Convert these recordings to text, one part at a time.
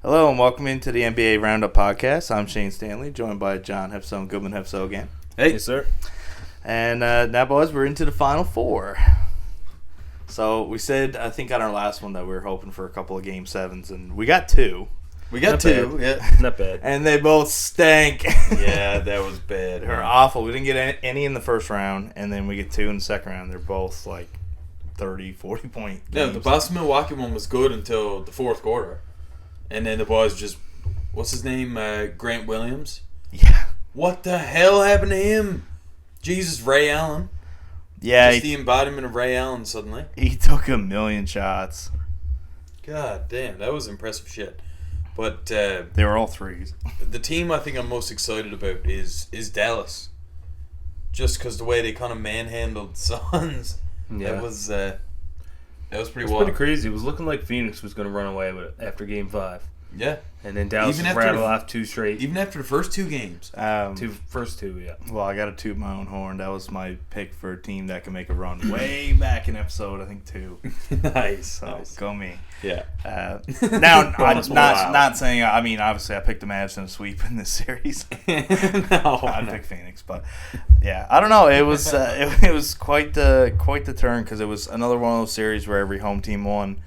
Hello and welcome into the NBA Roundup Podcast. I'm Shane Stanley, joined by John Hepso and Gudmund Hepso again. Hey, yes, sir. And now, boys, we're into the Final Four. So we said, I think on our last one, that we were hoping for a couple of Game 7s, and we got two. We got two, yeah. Not bad. And they both stank. Yeah, that was bad. They were awful. We didn't get any in the first round, and then we get two in the second round. They're both like 30, 40 point games. Yeah, the Boston Milwaukee one was good until the fourth quarter. And then the boys just, what's his name? Grant Williams? Yeah. What the hell happened to him? Jesus, Ray Allen. Yeah. Just the embodiment of Ray Allen suddenly. He took a million shots. God damn, that was impressive shit. But they were all threes. The team I think I'm most excited about is Dallas. Just because the way they kind of manhandled Suns. Yeah. That was pretty wild. Pretty crazy. It was looking like Phoenix was going to run away with it after Game 5. Yeah. And then Dallas rattled off two straight. Even after the first two games. First two, yeah. Well, I got to toot my own horn. That was my pick for a team that can make a run way back in episode, I think, 2. Nice. So, go me. Yeah. Now, I'm not saying, I mean, obviously, I picked the Mavs in a sweep in this series. I picked Phoenix, but yeah, I don't know. It was it was quite the turn because it was another one of those series where every home team won.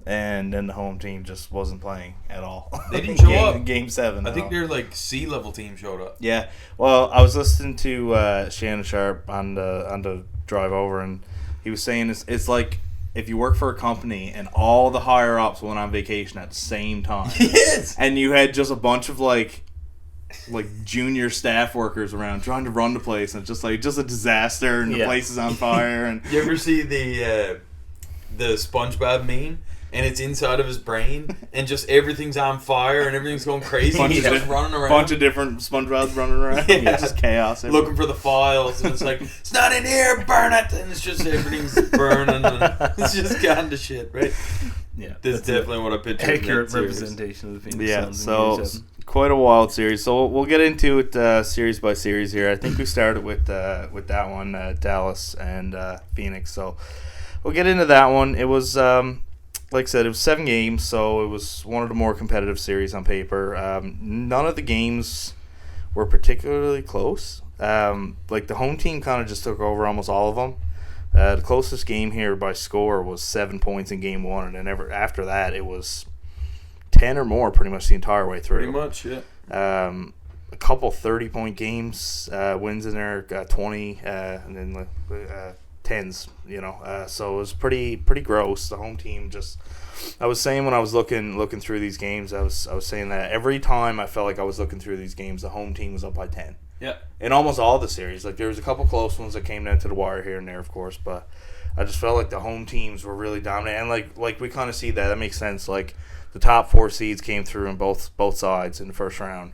And then the home team just wasn't playing at all. They didn't show up. Game 7. I think their C-level team showed up. Yeah. Well, I was listening to Shannon Sharp on the drive over, and he was saying it's like if you work for a company and all the higher ups went on vacation at the same time. Yes. And you had just a bunch of like junior staff workers around trying to run the place, and it's just a disaster, and the place is on fire. And you ever see the SpongeBob meme? And it's inside of his brain, and just everything's on fire, and everything's going crazy. He's just running around. Bunch of different SpongeBobs running around. Yeah. It's just chaos. Looking for the files, and it's like, it's not in here, burn it! And it's just everything's burning, and it's just gone to shit, right? Yeah. That's definitely what I pictured. Accurate representation of the Phoenix Suns. So quite a wild series. So we'll get into it series by series here. I think we started with that one, Dallas and Phoenix. So we'll get into that one. It was... like I said, it was 7 games, so it was one of the more competitive series on paper. None of the games were particularly close. The home team kind of just took over almost all of them. The closest game here by score was 7 points in Game 1, and then after that it was 10 or more pretty much the entire way through. Pretty much, yeah. A couple 30-point games, wins in there, 20, and then 10s, so it was pretty gross. The home team just, I was saying when I was looking through these games, I was saying that every time I felt like I was looking through these games, the home team was up by 10. Yeah. In almost all the series, there was a couple close ones that came down to the wire here and there, of course, but I just felt like the home teams were really dominant, and like we kind of see that makes sense. Like the top 4 seeds came through in both sides in the first round,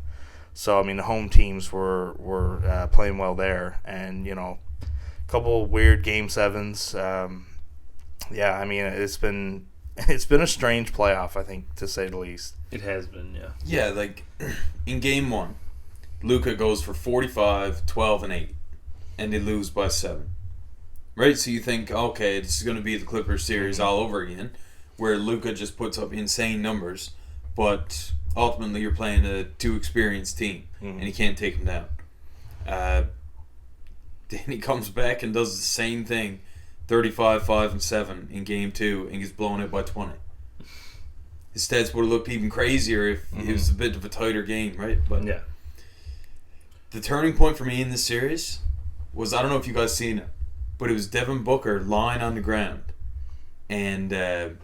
so I mean the home teams were playing well there, and couple weird Game 7s. Yeah, I mean it's been a strange playoff, I think, to say the least. It has been, yeah. Yeah, in Game 1, Luka goes for 45, 12, and 8, and they lose by 7. Right? So you think, okay, this is going to be the Clippers series all over again, where Luka just puts up insane numbers, but ultimately you're playing a too experienced team, and you can't take them down. Then he comes back and does the same thing, 35, 5, and 7 in Game 2, and gets blown out by 20. His stats would have looked even crazier if it was a bit of a tighter game, right? But yeah. The turning point for me in this series was, I don't know if you guys seen it, but it was Devin Booker lying on the ground, and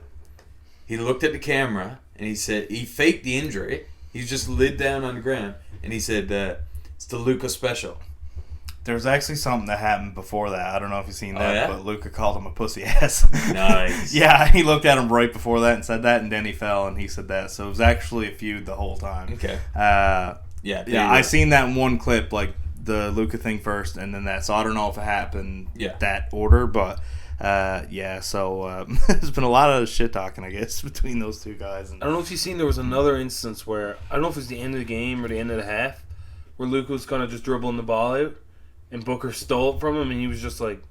he looked at the camera, and he said, he faked the injury. He just laid down on the ground, and he said, it's the Luka special. There was actually something that happened before that. I don't know if you've seen that, yeah? but Luka called him a pussy ass. Nice. Yeah, he looked at him right before that and said that, and then he fell and he said that. So it was actually a feud the whole time. Okay. Yeah, I seen that in one clip, like the Luka thing first, and then that. So I don't know if it happened that order, but so there's been a lot of shit talking, I guess, between those two guys. And I don't know if you've seen, there was another instance where, I don't know if it was the end of the game or the end of the half, where Luka was kind of just dribbling the ball out, and Booker stole it from him, and he was just like,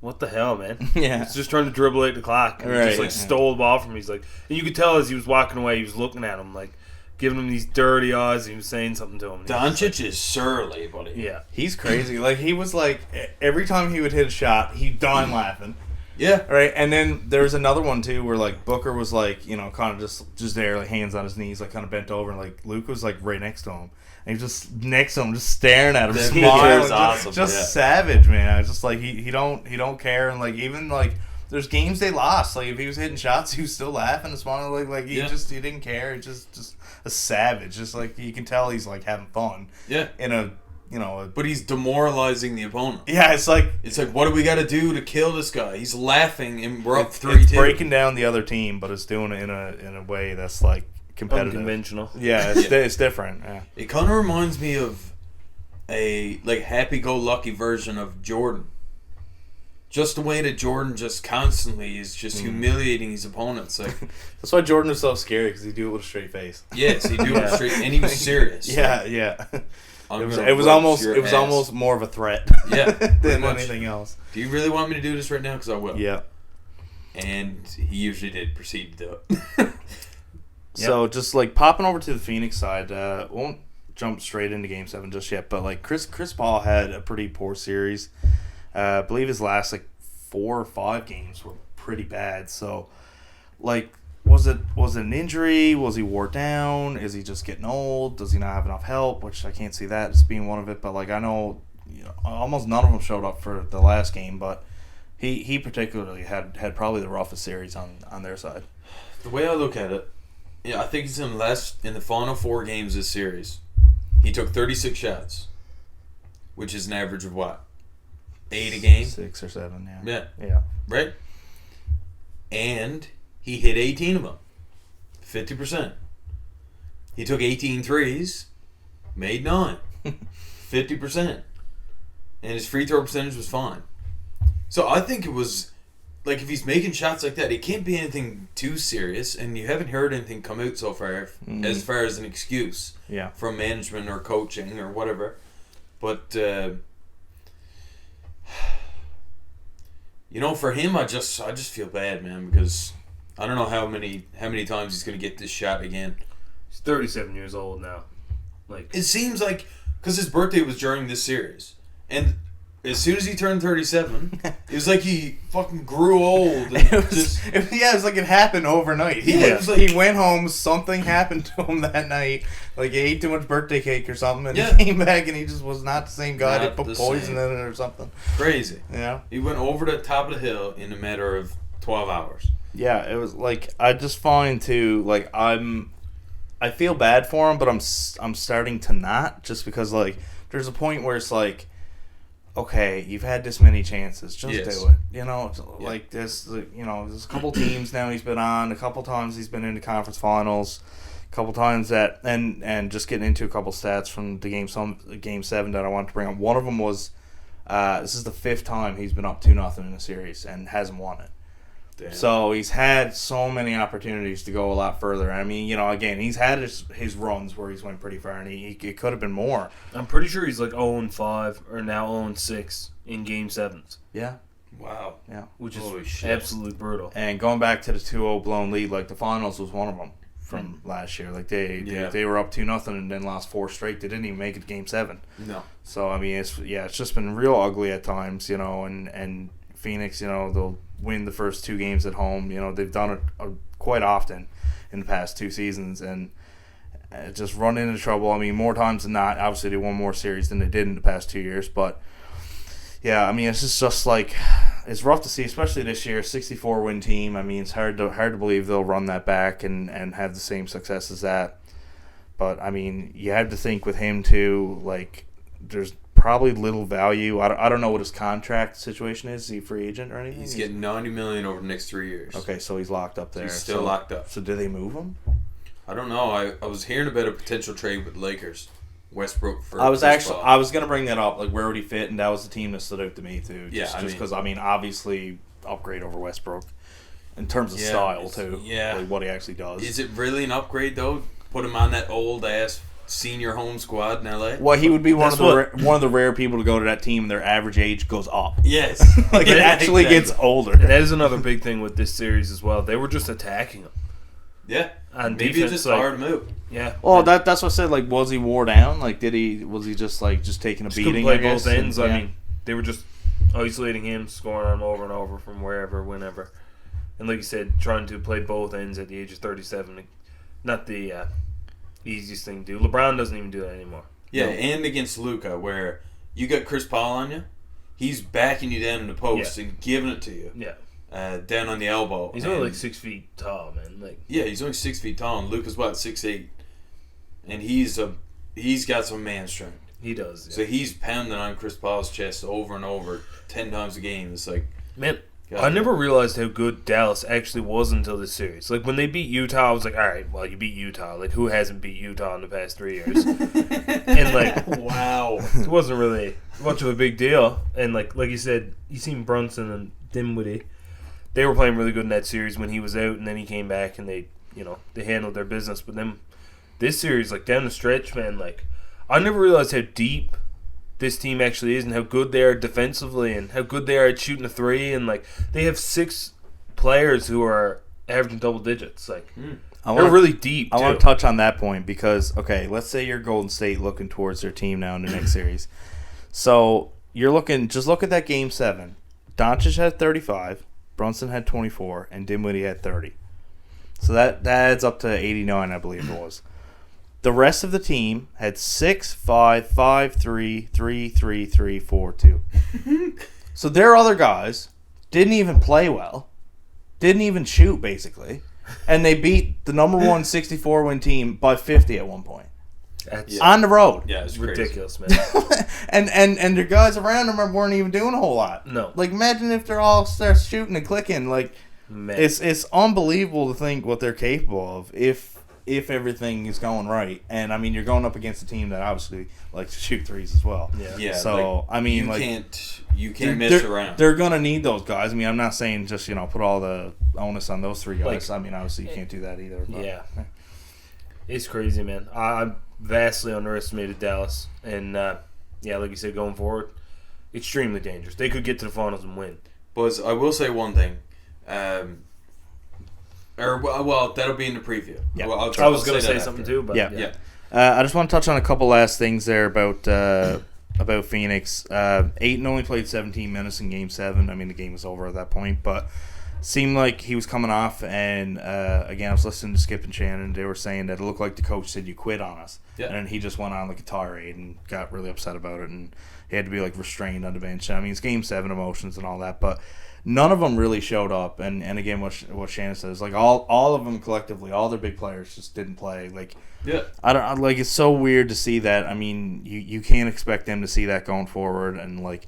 what the hell, man? Yeah. He's just trying to dribble out the clock. And he just stole the ball from him. He's like, and you could tell as he was walking away, he was looking at him like, giving him these dirty eyes. And he was saying something to him. And he was just Doncic is surly, buddy. yeah. He's crazy. Like, he was like, every time he would hit a shot, he'd die laughing. Yeah. Right, and then there was another one too where like Booker was like, you know, kind of just there, like hands on his knees, like kind of bent over, and like Luke was like right next to him, and he was just next to him, just staring at him, That smiling, picture is awesome, just yeah. savage, man. It's just like he don't care, and like even like there's games they lost, like if he was hitting shots, he was still laughing and smiling, like he didn't care. It's just a savage, just like you can tell he's like having fun. Yeah. In a But he's demoralizing the opponent. yeah, it's like What do we got to do to kill this guy? He's laughing, and we're up it's 3-2. breaking down the other team, but it's doing it in a way that's like competitive. Unconventional. Yeah, it's different. Yeah. It kind of reminds me of a like happy-go-lucky version of Jordan. Just the way that Jordan just constantly is just humiliating his opponents. Like That's why Jordan was so scary, because he do it with a straight face. yes, he do it straight, and he was serious. Yeah. I'm It gonna was roast your ass. almost more of a threat. Yeah, pretty than much. anything else. Do you really want me to do this right now? Because I will. Yeah. And he usually did proceed to do it. So just like popping over to the Phoenix side, won't jump straight into Game 7 just yet, but like Chris Paul had a pretty poor series. I believe his last like 4 or 5 games were pretty bad. So like was it an injury? Was he wore down? Is he just getting old? Does he not have enough help? Which I can't see that as being one of it, but like I know, almost none of them showed up for the last game, but he particularly had probably the roughest series on their side. The way I look at it, yeah, I think it's in the final 4 games this series. He took 36 shots, which is an average of what? 8 a game? 6 or 7, Yeah. Yeah. Right? And he hit 18 of them. 50%. He took 18 threes, made 9. 50%. And his free throw percentage was fine. So I think it was, like, if he's making shots like that, it can't be anything too serious, and you haven't heard anything come out so far as far as an excuse from management or coaching or whatever. But, for him, I just feel bad, man, because I don't know how many times he's going to get this shot again. He's 37 years old now. Like it seems like, because his birthday was during this series, and as soon as he turned 37, it was like he fucking grew old. And it was like it happened overnight. He went home, something happened to him that night. Like he ate too much birthday cake or something, and he came back and he just was not the same guy. They put poison in it or something. Crazy. Yeah. He went over the top of the hill in a matter of 12 hours. Yeah, it was like, I just find too, like I feel bad for him, but I'm starting to not, just because like there's a point where it's like, okay, you've had this many chances, just do it. Like this, there's a couple teams now he's been on, a couple times he's been in the conference finals, a couple times that, and just getting into a couple stats from the game 7 that I wanted to bring up. One of them was, this is the 5th time he's been up 2-0 in a series and hasn't won it. Damn. So he's had so many opportunities to go a lot further. I mean, again, he's had his runs where he's went pretty far, and it could have been more. I'm pretty sure he's like 0-5 or now 0-6 in Game 7s. Yeah. Wow. Yeah. Which is absolutely brutal. And going back to the 2-0 blown lead, like the finals was one of them from last year. Like they were up 2-0 and then lost 4 straight. They didn't even make it to Game 7. No. So I mean, it's just been real ugly at times, and Phoenix, they'll win the first 2 games at home. They've done it quite often in the past 2 seasons, and just run into trouble. I mean, more times than not. Obviously, they won more series than they did in the past 2 years, but yeah, I mean, it's just like, it's rough to see, especially this year. 64-win team. I mean, it's hard to believe they'll run that back and have the same success as that. But I mean, you have to think with him too. Like, there's probably little value. I don't know what his contract situation is. Is he a free agent or anything? He's getting $90 million over the next 3 years. Okay, so he's locked up there. He's still locked up. So do they move him? I don't know. I was hearing about a potential trade with Lakers. Westbrook for I was going to bring that up. Like, where would he fit? And that was the team that stood out to me too. Just because obviously upgrade over Westbrook in terms of style too. Yeah, like what he actually does. Is it really an upgrade though? Put him on that old ass senior home squad in LA. Well, he would be one of the rare people to go to that team, and their average age goes up. Yes, like it actually gets older. And that is another big thing with this series as well. They were just attacking him. Yeah, On maybe defense, it just fired him out. Yeah. Well, that's what I said. Like, was he wore down? Like, was he just taking a Just couldn't beating? play I guess? both ends. And, I mean, they were just isolating him, scoring on him over and over from wherever, whenever. And like you said, trying to play both ends at the age of 37, not the easiest thing to do. LeBron doesn't even do that anymore. Yeah, and against Luka, where you got Chris Paul on you, he's backing you down in the post and giving it to you. Yeah. Down on the elbow. He's only like 6 feet tall, man. Like, yeah, he's only 6 feet tall, and Luka's what, 6'8", and he's got some man strength. he does. Yeah. So he's pounding on Chris Paul's chest over and over, 10 times a game. It's like, Man, God. I never realized how good Dallas actually was until this series. Like, when they beat Utah, I was like, all right, well, you beat Utah. Like, who hasn't beat Utah in the past 3 years? And, like, wow. it wasn't really much of a big deal. And, like you said, you seen Brunson and Dinwiddie. They were playing really good in that series when he was out, and then he came back, and they handled their business. But then this series, like, down the stretch, man, like, I never realized how deep this team actually is and how good they are defensively and how good they are at shooting a three. And, like, they have 6 players who are averaging double digits. Like, they're really deep, I too. want to touch on that point because, okay, let's say you're Golden State looking towards their team now in the next series. So you're looking, just look at that Game 7. Doncic had 35, Brunson had 24, and Dinwiddie had 30. So that adds up to 89, I believe it was. The rest of the team had 6, 5, 5, 3, 3, 3, 3, 4, 2. So their other guys didn't even play well, didn't even shoot, basically, and they beat the number 1 64-win team by 50 at one point. That's On the road. Yeah, it's ridiculous, man. and their guys around them weren't even doing a whole lot. No. Like, imagine if they're all start shooting and clicking. Like, Man. it's unbelievable to think what they're capable of if everything is going right. And, I mean, you're going up against a team that obviously likes to shoot threes as well. Yeah. Yeah. So, like, I mean, you can't mess around. They're going to need those guys. I mean, I'm not saying just, put all the onus on those 3 guys. Like, I mean, obviously, you can't do that either. But, Yeah. It's crazy, man. I vastly underestimated Dallas. And, like you said, going forward, extremely dangerous. They could get to the finals and win. But I will say one thing. Well, that'll be in the preview. Yeah. Well, I was going to say that something after. too, but Yeah. I just want to touch on a couple last things there about Phoenix. Ayton only played 17 minutes in Game 7. I mean, the game was over at that point, but seemed like he was coming off. And again, I was listening to Skip and Shannon. They were saying that it looked like the coach said you quit on us, and he just went on like a tirade and got really upset about it, and he had to be like restrained on the bench. I mean, it's Game 7 emotions and all that, but none of them really showed up. And again, what Shannon says, like all of them collectively, all their big players just didn't play. Like, I don't like. It's so weird to see that. I mean, you can't expect them to see that going forward. And like,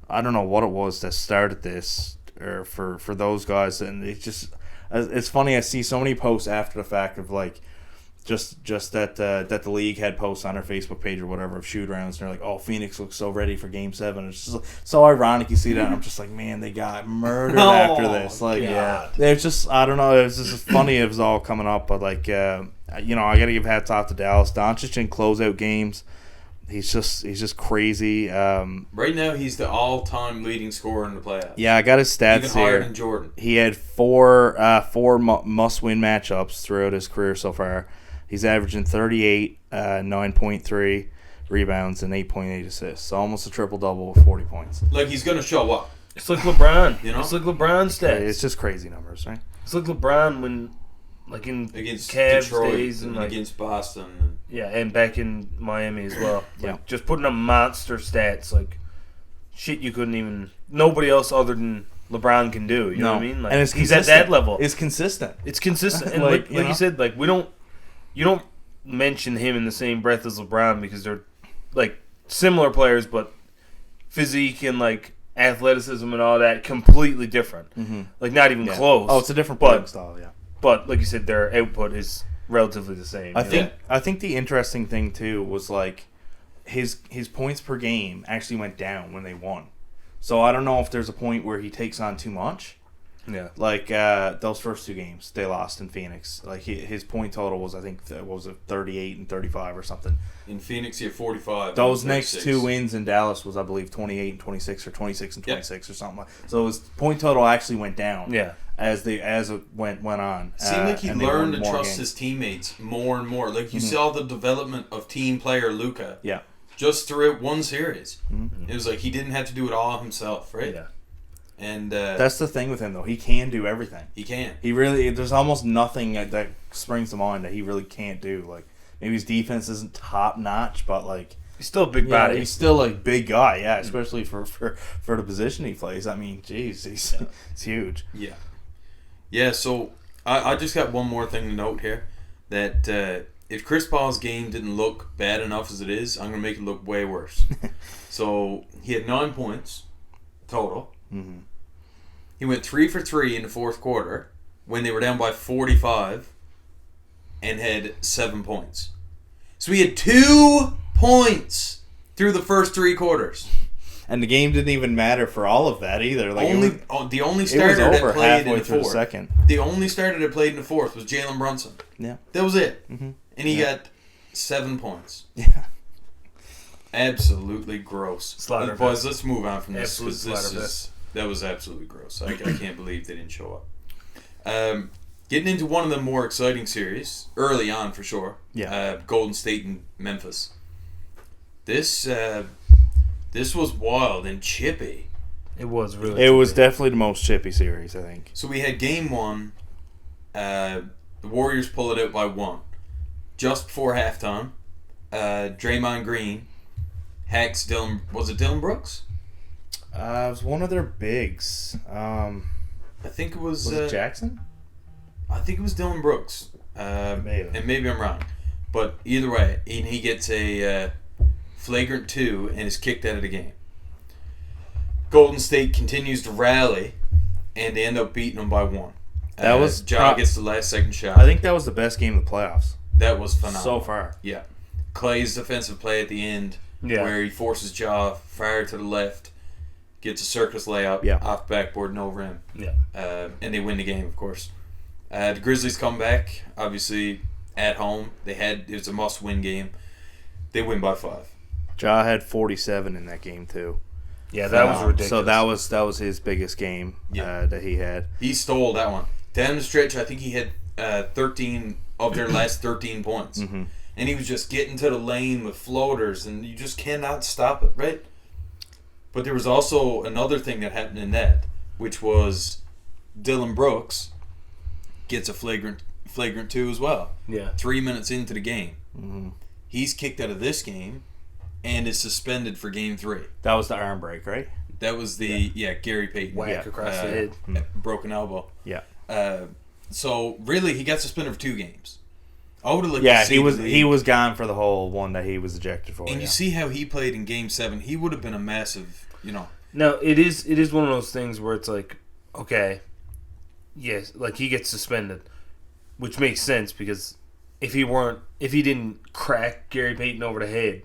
I don't know what it was that started this, or for those guys. And it's funny. I see so many posts after the fact of like, just that the league had posts on their Facebook page or whatever of shoot rounds, and they're like, "Oh, Phoenix looks so ready for Game 7." It's just so ironic. You see that, and I'm just like, man, they got murdered after this. Like, it's just, I don't know. It was just funny. It was all coming up, but like, I got to give hats off to Dallas. Doncic in closeout games, he's just crazy. Right now, he's the all-time leading scorer in the playoffs. Yeah, I got his stats Even higher here. than Jordan. He had four must-win matchups throughout his career so far. He's averaging 38, 9.3 rebounds, and 8.8 assists. So almost a triple-double with 40 points. Like, he's going to show up. it's like LeBron. It's like LeBron stats. It's just crazy numbers, right? It's like LeBron when, like, in Against Cavs Detroit days and like, against Boston. and back in Miami as well. Like, Yeah. just putting up monster stats, like shit you couldn't even. Nobody else other than LeBron can do. You know what I mean? Like, and it's he's at consistent. that level. It's consistent. It's consistent, and Like, like you said, like you don't mention him in the same breath as LeBron because they're like similar players, but physique and like athleticism and all that completely different. Mm-hmm. Like not even close. Oh, it's a different playing style, yeah. But like you said, their output is relatively the same. I think the interesting thing too was like his points per game actually went down when they won. So I don't know if there's a point where he takes on too much. Yeah. Like those first 2 games they lost in Phoenix. Like his point total was, I think, 38 and 35 or something. In Phoenix, he had 45. Those and next 36. 2 wins in Dallas was, I believe, 28 and 26 or 26 and 26 or something like. So his point total actually went down. Yeah. as it went on. It seemed like he and they learned won to more trust games. his teammates more and more. Like, you saw the development of team player Luka. Yeah. Just throughout one series. Mm-hmm. It was like he didn't have to do it all himself, right? Yeah. And That's the thing with him, though. He can do everything. he can. He really, there's almost nothing that springs to mind that he really can't do. Like, maybe his defense isn't top notch, but like, He's still a big yeah, body. he's still a big guy, yeah, especially for the position he plays. I mean, geez, he's huge. Yeah. Yeah, so I just got one more thing to note here. That if Chris Paul's game didn't look bad enough as it is, I'm going to make it look way worse. So he had 9 points total. Mm-hmm. He went 3 for 3 in the fourth quarter when they were down by 45 and had 7 points. So he had 2 points through the first 3 quarters. And the game didn't even matter for all of that either. Like The only it was starter that over played in halfway the through the fourth. second. The only starter that played in the fourth was Jalen Brunson. Yeah. That was it. Mm-hmm. And he got 7 points. Yeah. Absolutely gross. Slaughterfest. Boys, let's move on from this. Absolute 'Cause that was absolutely gross. I can't believe they didn't show up. Getting into one of the more exciting series, early on for sure. Yeah. Golden State and Memphis. This was wild and chippy. It was really. It was chippy. definitely the most chippy series, I think. So we had game 1. The Warriors pull it out by 1. Just before halftime, Draymond Green hacks Dylan. Was it Dylan Brooks? It was one of their bigs. I think it was. Was it Jackson? I think it was Dylan Brooks. Maybe. And maybe I'm wrong. But either way, he gets a flagrant 2 and is kicked out of the game. Golden State continues to rally, and they end up beating them by 1. That was Ja gets the last second shot. I think that was the best game of the playoffs that was phenomenal. so far. Yeah. Clay's defensive play at the end, Yeah. where he forces Ja far to the left, gets a circus layup Yeah. off backboard and over him. Yeah. And they win the game, of course. The Grizzlies come back, obviously at home. It was a must-win game. They win by 5. Ja had 47 in that game too. Yeah, that was ridiculous. So that was his biggest game that he had. He stole that one. Down the stretch, I think he had 13 of their last 13 points. Mm-hmm. And he was just getting to the lane with floaters, and you just cannot stop it, right? But there was also another thing that happened in that, which was Dylan Brooks gets a flagrant 2 as well. Yeah. 3 minutes into the game. Mm-hmm. He's kicked out of this game and is suspended for game 3. That was the arm break, right? That was the Gary Payton Whack across the head. broken elbow. Yeah. So really, he got suspended for 2 games. I would have liked Yeah, to see he was gone for the whole one that he was ejected for. And you see how he played in game 7. He would have been a massive, No, it is one of those things where it's like, okay, yes, like he gets suspended, which makes sense because if he didn't crack Gary Payton over the head,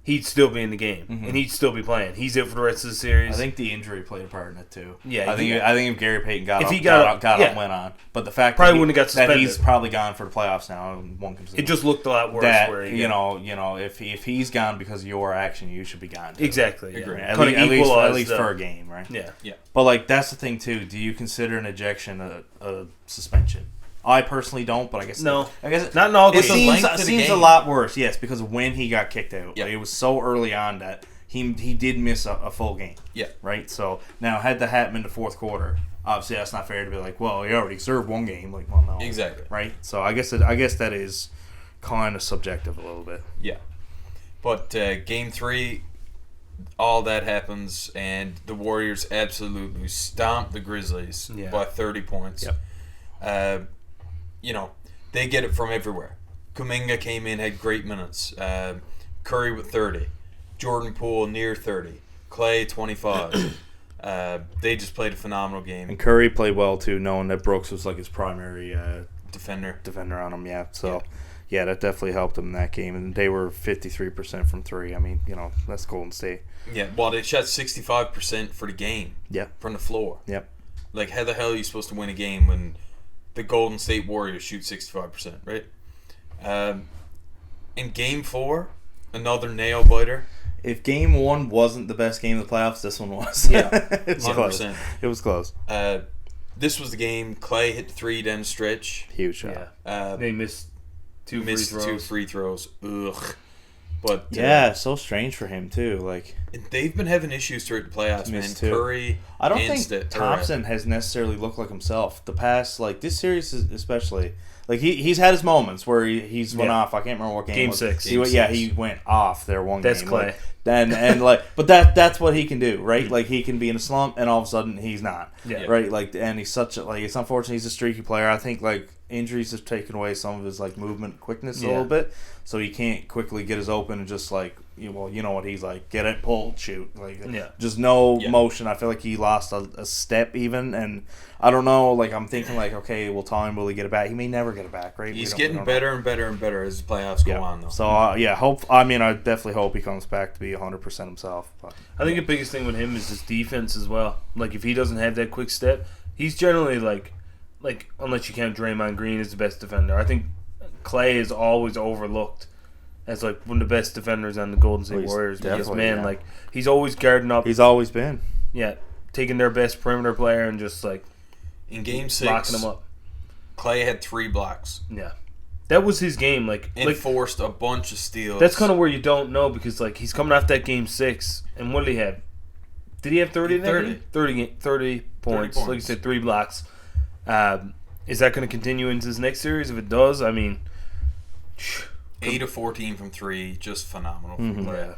he'd still be in the game and he'd still be playing. He's out for the rest of the series. I think the injury played a part in it too. Yeah, I think if Gary Payton got up and went on, but the fact Probably that wouldn't have got suspended. that he's probably gone for the playoffs now, one can it just looked a lot worse. that where if he's gone because of your action, you should be gone too. Exactly. Agree. Yeah. At, Kinda at least equalized for a game, right? Yeah. But like that's the thing too. Do you consider an ejection a suspension? I personally don't, but I guess No. I guess Not in all it cases. seems a lot worse. Yes, because of when he got kicked out. Yeah. Like, it was so early on that he did miss a full game. Yeah. Right. So now had that happened in the fourth quarter, obviously that's not fair to be like, well, he already served one game. Like, well, no. Exactly. Right. So I guess that is kind of subjective a little bit. Yeah. But game 3, all that happens, and the Warriors absolutely stomp the Grizzlies by 30 points. Yep. They get it from everywhere. Kuminga came in, had great minutes. Curry with 30. Jordan Poole near 30. Clay 25. They just played a phenomenal game. And Curry played well too, knowing that Brooks was like his primary Defender on him. Yeah. So yeah, that definitely helped them in that game. And they were 53% from 3. I mean, that's Golden State. Yeah, well, they shot 65% for the game. Yeah. From the floor. Yep. Like, how the hell are you supposed to win a game when the Golden State Warriors shoot 65%, right? In game 4, another nail biter. If game 1 wasn't the best game of the playoffs, this one was. Yeah, It's close. 100%. It was close. this was the game. Clay hit 3 down the stretch. Huge shot. Yeah. They missed two free throws. Ugh. But yeah, so strange for him too. Like they've been having issues throughout the playoffs, man. too. Curry. I don't think Thompson has necessarily looked like himself. The past, like this series, especially, like he's had his moments where he's went off. I can't remember what game. Game was. 6. He went off there one That's game. Clay. Like, and like, but that's what he can do, right? Like he can be in a slump, and all of a sudden he's not. Yeah. Right. Like, and he's such a it's unfortunate he's a streaky player. I think like injuries have taken away some of his like movement quickness a little bit, so he can't quickly get his open and just like you know what he's like, get it, pull, shoot, like just no motion. I feel like he lost a step even, and I don't know. Like I'm thinking like, okay, well, time will he get it back? He may never get it back, right? He's getting better and better and better as the playoffs go on, though. So I definitely hope he comes back to be 100% himself. But, I think the biggest thing with him is his defense as well. Like if he doesn't have that quick step, he's generally like unless you count Draymond Green as the best defender. I think Clay is always overlooked as like one of the best defenders on the Golden State Warriors. Because like he's always guarding up. He's always been. Yeah, taking their best perimeter player and just like in Game 6, locking him up. Clay had 3 blocks. Yeah, that was his game. And forced a bunch of steals. That's kind of where you don't know because like he's coming off that Game 6, and what did he have? Did he have 30 in that game? 30 points. Like you said, 3 blocks. Is that going to continue into this next series? If it does, I mean, 8 of 14 from 3, just phenomenal from Clay.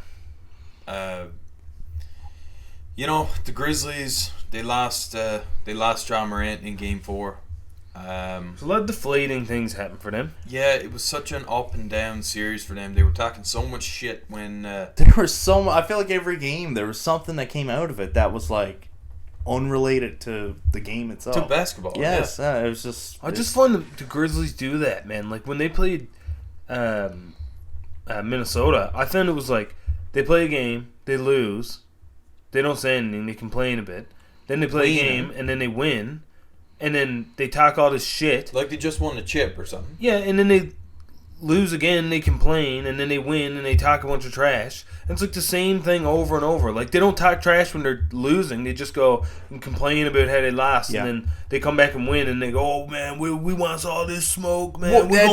Yeah. The Grizzlies, they lost John Morant in Game 4. So a lot of deflating things happened for them. Yeah, it was such an up and down series for them. They were talking so much shit when there was so much. I feel like every game there was something that came out of it that was like unrelated to the game itself. To basketball. Yes, it was just. I just find the Grizzlies do that, man. Like when they played Minnesota, I found it was like they play a game, they lose, they don't say anything, they complain a bit, then they play a game and then they win, and then they talk all this shit. Like they just won a chip or something. Yeah, and then they lose again, they complain, and then they win and they talk a bunch of trash. And it's like the same thing over and over. Like they don't talk trash when they're losing. They just go and complain about how they lost, and then they come back and win, and they go, "Oh man, we want all this smoke, man. We're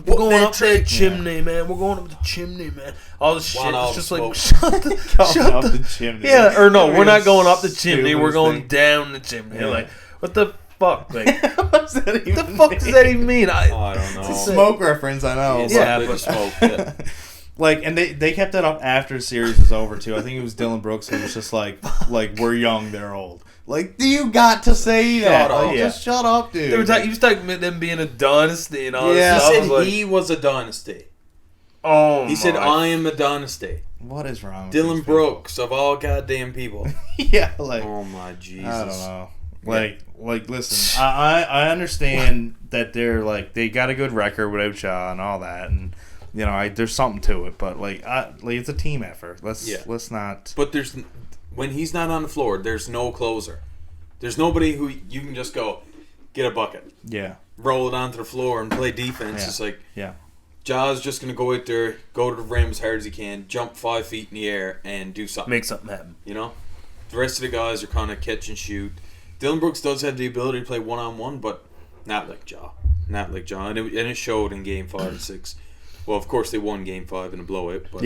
going up that chimney, man. We're going up the chimney, man. All this shit." It's just like shut the chimney. Yeah, or no, we're not going up the chimney. We're going down the chimney. Yeah. Like what the fuck? Like what does that even mean? I don't know. It's a smoke reference, I know. But smoke. Yeah. Like, and they kept that up after the series was over too. I think it was Dylan Brooks who was just like we're young, they're old. Like, do you got to say that? Like, just shut up, dude. He was talking about them being a dynasty and all this stuff. He said he was a dynasty. Oh, he said I am a dynasty. What is wrong with Dylan Brooks of all goddamn people? Yeah, like, oh my Jesus. I don't know. Like, listen, I understand that they're like they got a good record without Ja and all that, and there's something to it, but like it's a team effort. Let's not. But when he's not on the floor, there's no closer. There's nobody who you can just go get a bucket, roll it onto the floor and play defense. It's like Ja's just gonna go out there, go to the rim as hard as he can, jump 5 feet in the air, and do something. Make something happen. The rest of the guys are kind of catch and shoot. Dylan Brooks does have the ability to play 1-on-1, but not like Ja. And it showed in Game 5 and 6. Well, of course, they won Game 5 in a blowout. But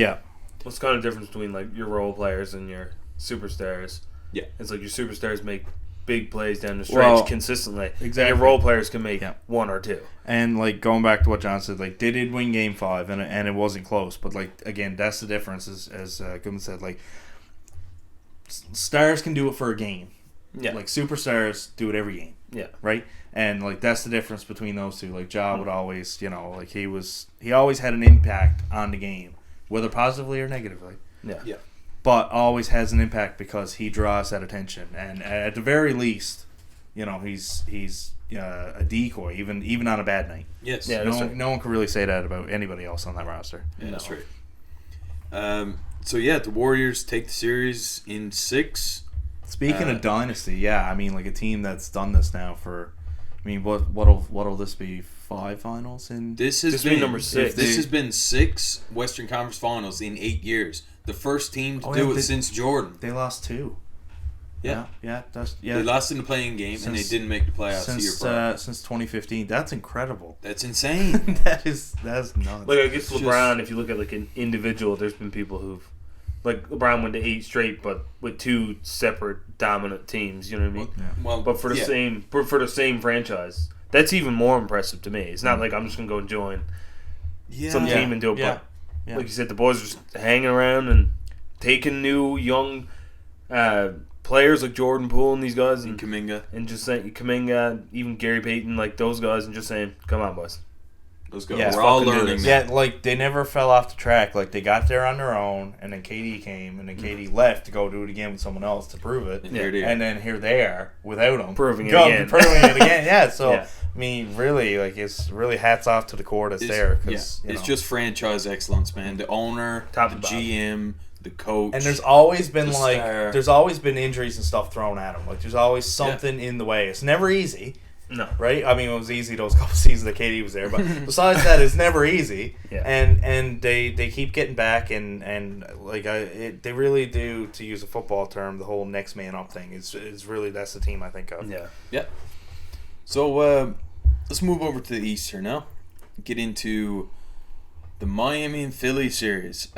what's kind of the difference between like your role players and your superstars? Yeah. It's like your superstars make big plays down the stretch consistently. Exactly. Your role players can make 1 or 2. And like going back to what John said, like they did win Game 5 and it wasn't close. But like again, that's the difference. As Gudmund said, like stars can do it for a game. Yeah. Like superstars do it every game. Yeah. Right? And like that's the difference between those two. Like Ja would always, like he always had an impact on the game, whether positively or negatively. Yeah. Yeah. But always has an impact because he draws that attention, and at the very least, he's a decoy, even on a bad night. Yes. Yeah. No one can really say that about anybody else on that roster. Yeah, that's right. So the Warriors take the series in 6. Speaking of dynasty, I mean, like a team that's done this now for, I mean, what'll this be? 5 finals in? This has been number 6. This has been 6 Western Conference Finals in 8 years. The first team to do it since Jordan. They lost 2. They lost in the playing game and they didn't make the playoffs the year prior. Since 2015. That's incredible. That's insane. That's nuts. Like, I guess LeBron, if you look at like an individual, there's been people who've, like, LeBron went to 8 straight, but with 2 separate dominant teams. You know what I mean? Well, But for the same franchise, that's even more impressive to me. It's not like I'm just gonna go join some team and do it. But like you said, the boys are just hanging around and taking new young players like Jordan Poole and these guys and Kuminga, and just saying Kuminga, even Gary Payton, like those guys, and just saying, "Come on, boys, let's go." Yeah, we're all learning. Yeah, like they never fell off the track. Like they got there on their own, and then KD came, and then KD left to go do it again with someone else to prove it. And then here they are without him, proving it again. Yeah. So I mean, really, like it's really hats off to the core that's there. Cause, it's just franchise excellence, man. The owner, the GM. The coach, and there's always been there's always been injuries and stuff thrown at him. Like there's always something in the way. It's never easy. No, right? I mean, it was easy those couple seasons that KD was there, but besides that, it's never easy. Yeah. And they keep getting back, and like they really do, to use a football term, the whole next man up thing. It's really, that's the team I think of. Yeah. So let's move over to the East here now. Get into the Miami and Philly series.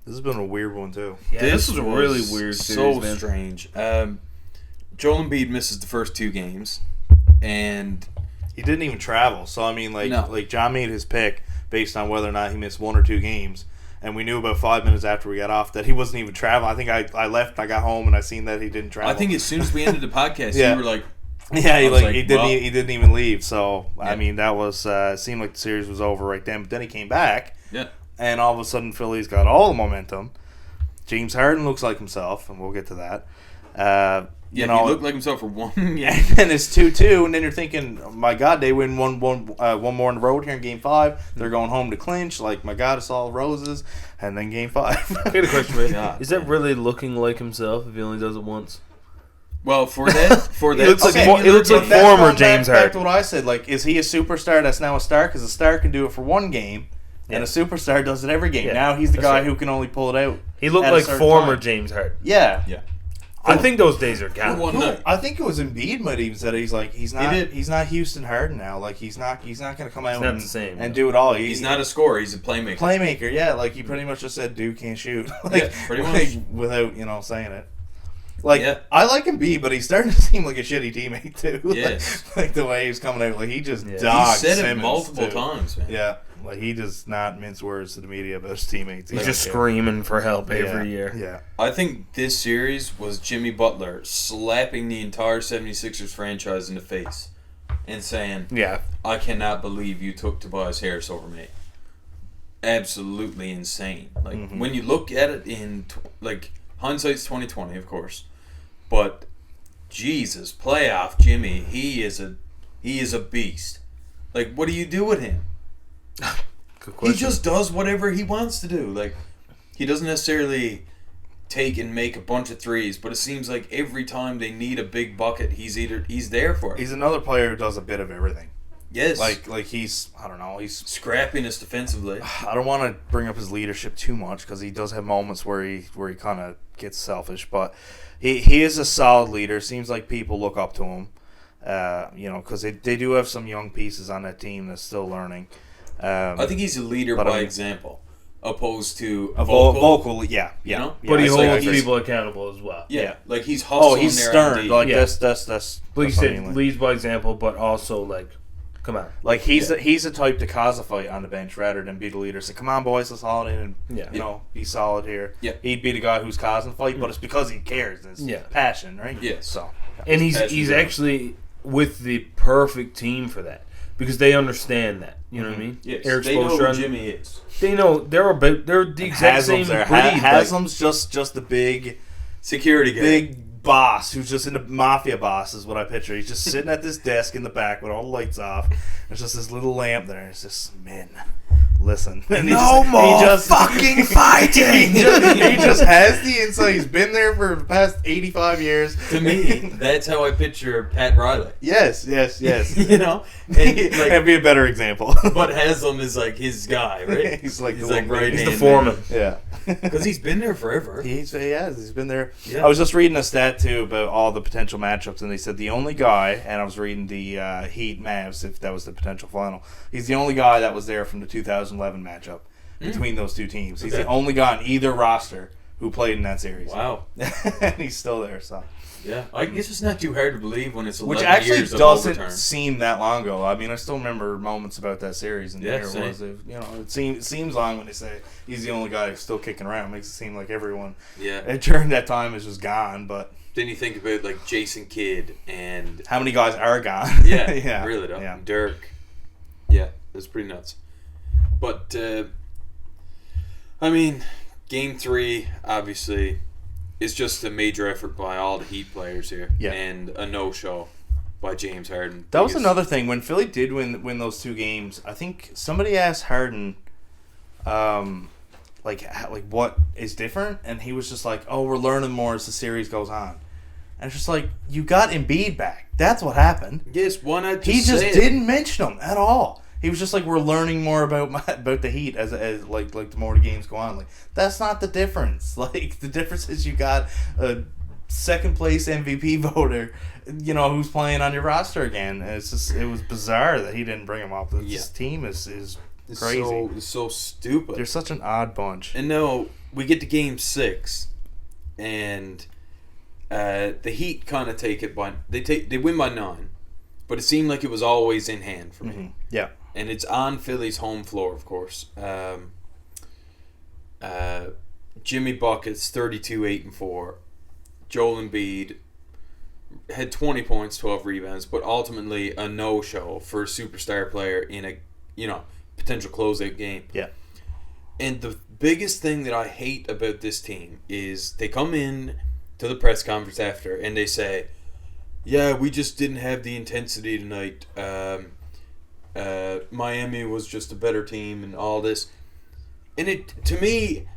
This has been a weird one too. Yeah, this was a really weird series, so man. strange. Joel Embiid misses the first 2 games, and he didn't even travel. So I mean, like John made his pick based on whether or not he missed 1 or 2 games, and we knew about 5 minutes after we got off that he wasn't even traveling. I think I left, I got home, and I seen that he didn't travel. I think as soon as we ended the podcast, you were like, yeah, he didn't even leave. So I mean, that was seemed like the series was over right then. But then he came back. Yeah. And all of a sudden, Philly's got all the momentum. James Harden looks like himself, and we'll get to that. He looked like himself for 1 game. And it's 2-2, and then you're thinking, my God, they win one more on the road here in Game 5. They're going home to clinch. Like, my God, it's all roses. And then Game 5. I got a question for you. Is that really looking like himself if he only does it once? Well, for that, he looks like former James Harden. Back to what I said. Like, is he a superstar that's now a star? Because a star can do it for 1 game. And a superstar does it every game. Yeah, now he's the guy who can only pull it out. He looked like former James Harden. Yeah. I think those days are gone. I think it was Embiid might even said it. He's not Houston Harden now. Like he's not going to come out and do it all. He's not a scorer. He's a playmaker. Yeah. Like he pretty much just said, "Dude can't shoot." Pretty much without saying it. I like Embiid, but he's starting to seem like a shitty teammate too. Yes. Like the way he's coming out, like he just dogs. He said Simmons it multiple too. times, man. Yeah. Like, he does not mince words to the media about his teammates. He's just screaming for help every year. Yeah. I think this series was Jimmy Butler slapping the entire 76ers franchise in the face and saying, I cannot believe you took Tobias Harris over me. Absolutely insane. Like, when you look at it in, hindsight's 20/20, of course. But, Jesus, playoff Jimmy, he is a beast. Like, what do you do with him? He just does whatever he wants to do. Like, he doesn't necessarily take and make a bunch of threes, but it seems like every time they need a big bucket, he's there for it. He's another player who does a bit of everything. Yes. Like he's, I don't know, he's scrappiness defensively. I don't want to bring up his leadership too much because he does have moments where he kind of gets selfish, but he is a solid leader. Seems like people look up to him. Because they do have some young pieces on that team that's still learning. I think he's a leader by example, opposed to vocal. Yeah. You know? But he holds people accountable as well. Yeah. Like he's hustling. Oh, he's stern. Like that's. Like you said, leads by example, but also like, come on. Like he's the type to cause a fight on the bench rather than be the leader. Say, come on, boys, let's haul it in and be solid here. Yeah. He'd be the guy who's causing the fight, but it's because he cares. It's passion, right? Yeah. So. And he's actually with the perfect team for that because they understand that. You know what I mean? Yes. Eric they know Spoelstra, who Jimmy is. They know they're the exact same breed. Haslam's just the big security guy, big boss who's just in the mafia boss is what I picture. He's just sitting at this desk in the back with all the lights off. There's just this little lamp there. It's just men listen. And fucking fighting. he just has the insight. He's been there for the past 85 years. To me, that's how I picture Pat Riley. Yes. You know? And, That'd be a better example. But Haslam is like his guy, right? He's like right He's the hand foreman. Yeah. Because he's been there forever. He has. He's been there. Yeah. I was just reading a stat, too, about all the potential matchups, and they said the only guy, and I was reading the Heat Mavs, if that was the potential final, he's the only guy that was there from the 2011 matchup between those two teams. He's the only guy on either roster who played in that series. Wow. And he's still there, so. Yeah. I guess it's not too hard to believe when it's 11 Which actually years of doesn't overturn. seem that long ago. I mean, I still remember moments about that series, and there same. was, it seems long when they say he's the only guy who's still kicking around. It makes it seem like everyone during that time is just gone, but... Then you think about like Jason Kidd and how many guys are gone? yeah, really though. Yeah. Dirk. Yeah, that's pretty nuts. But I mean, Game 3 obviously is just a major effort by all the Heat players here, and a no-show by James Harden. That was another thing when Philly did win those two games. I think somebody asked Harden, like what is different, and he was just like, "Oh, we're learning more as the series goes on." And it's just like, you got Embiid back. That's what happened. Yes, why not? He just didn't mention him at all. He was just like, we're learning more about the Heat as the more the games go on. Like, that's not the difference. Like, the difference is you got a second place MVP voter, who's playing on your roster again. And it was bizarre that he didn't bring him up. This team is crazy. It's so stupid. They're such an odd bunch. And now we get to Game 6, and the Heat kind of take it by they win by 9, but it seemed like it was always in hand for me. Mm-hmm. Yeah. And it's on Philly's home floor, of course. Jimmy Buckets, 32, 8 and 4. Joel Embiid had 20 points, 12 rebounds, but ultimately a no-show for a superstar player in a potential closeout game. Yeah. And the biggest thing that I hate about this team is they come in to the press conference after and they say, "Yeah, we just didn't have the intensity tonight. Miami was just a better team and all this." And it, to me,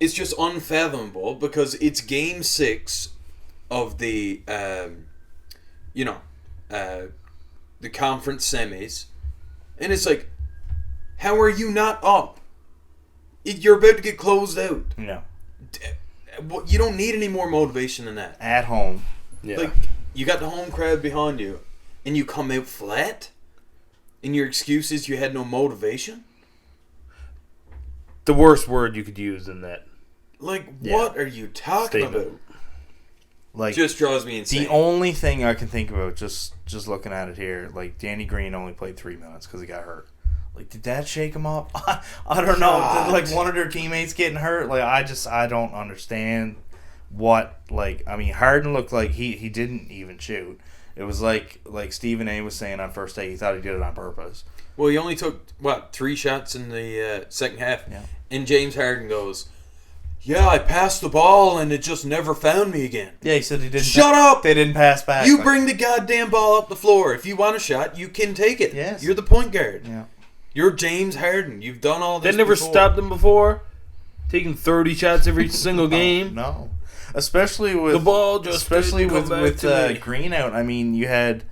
it's just unfathomable because it's Game 6 of the conference semis, and it's like, how are you not up? You're about to get closed out. No. You don't need any more motivation than that. At home. Yeah. Like, you got the home crowd behind you, and you come out flat, and your excuse is you had no motivation? The worst word you could use in that. Like, what are you talking about? Like, just draws me insane. The only thing I can think about, just looking at it here, like, Danny Green only played 3 minutes because he got hurt. Like, did that shake him up? I don't know. Did, like, one of their teammates getting hurt? Like, I don't understand what, like, I mean, Harden looked like he didn't even shoot. It was like Stephen A. was saying on first day, he thought he did it on purpose. Well, he only took, 3 shots in the second half. Yeah. And James Harden goes, "Yeah, I passed the ball and it just never found me again." Yeah, he said he didn't. Shut up! They didn't pass back. You bring the goddamn ball up the floor. If you want a shot, you can take it. Yes. You're the point guard. Yeah. You're James Harden. You've done all this They never before. stopped him before, taking 30 shots every single game. No. Especially with The ball just especially didn't come with back to me. Green out. I mean, you had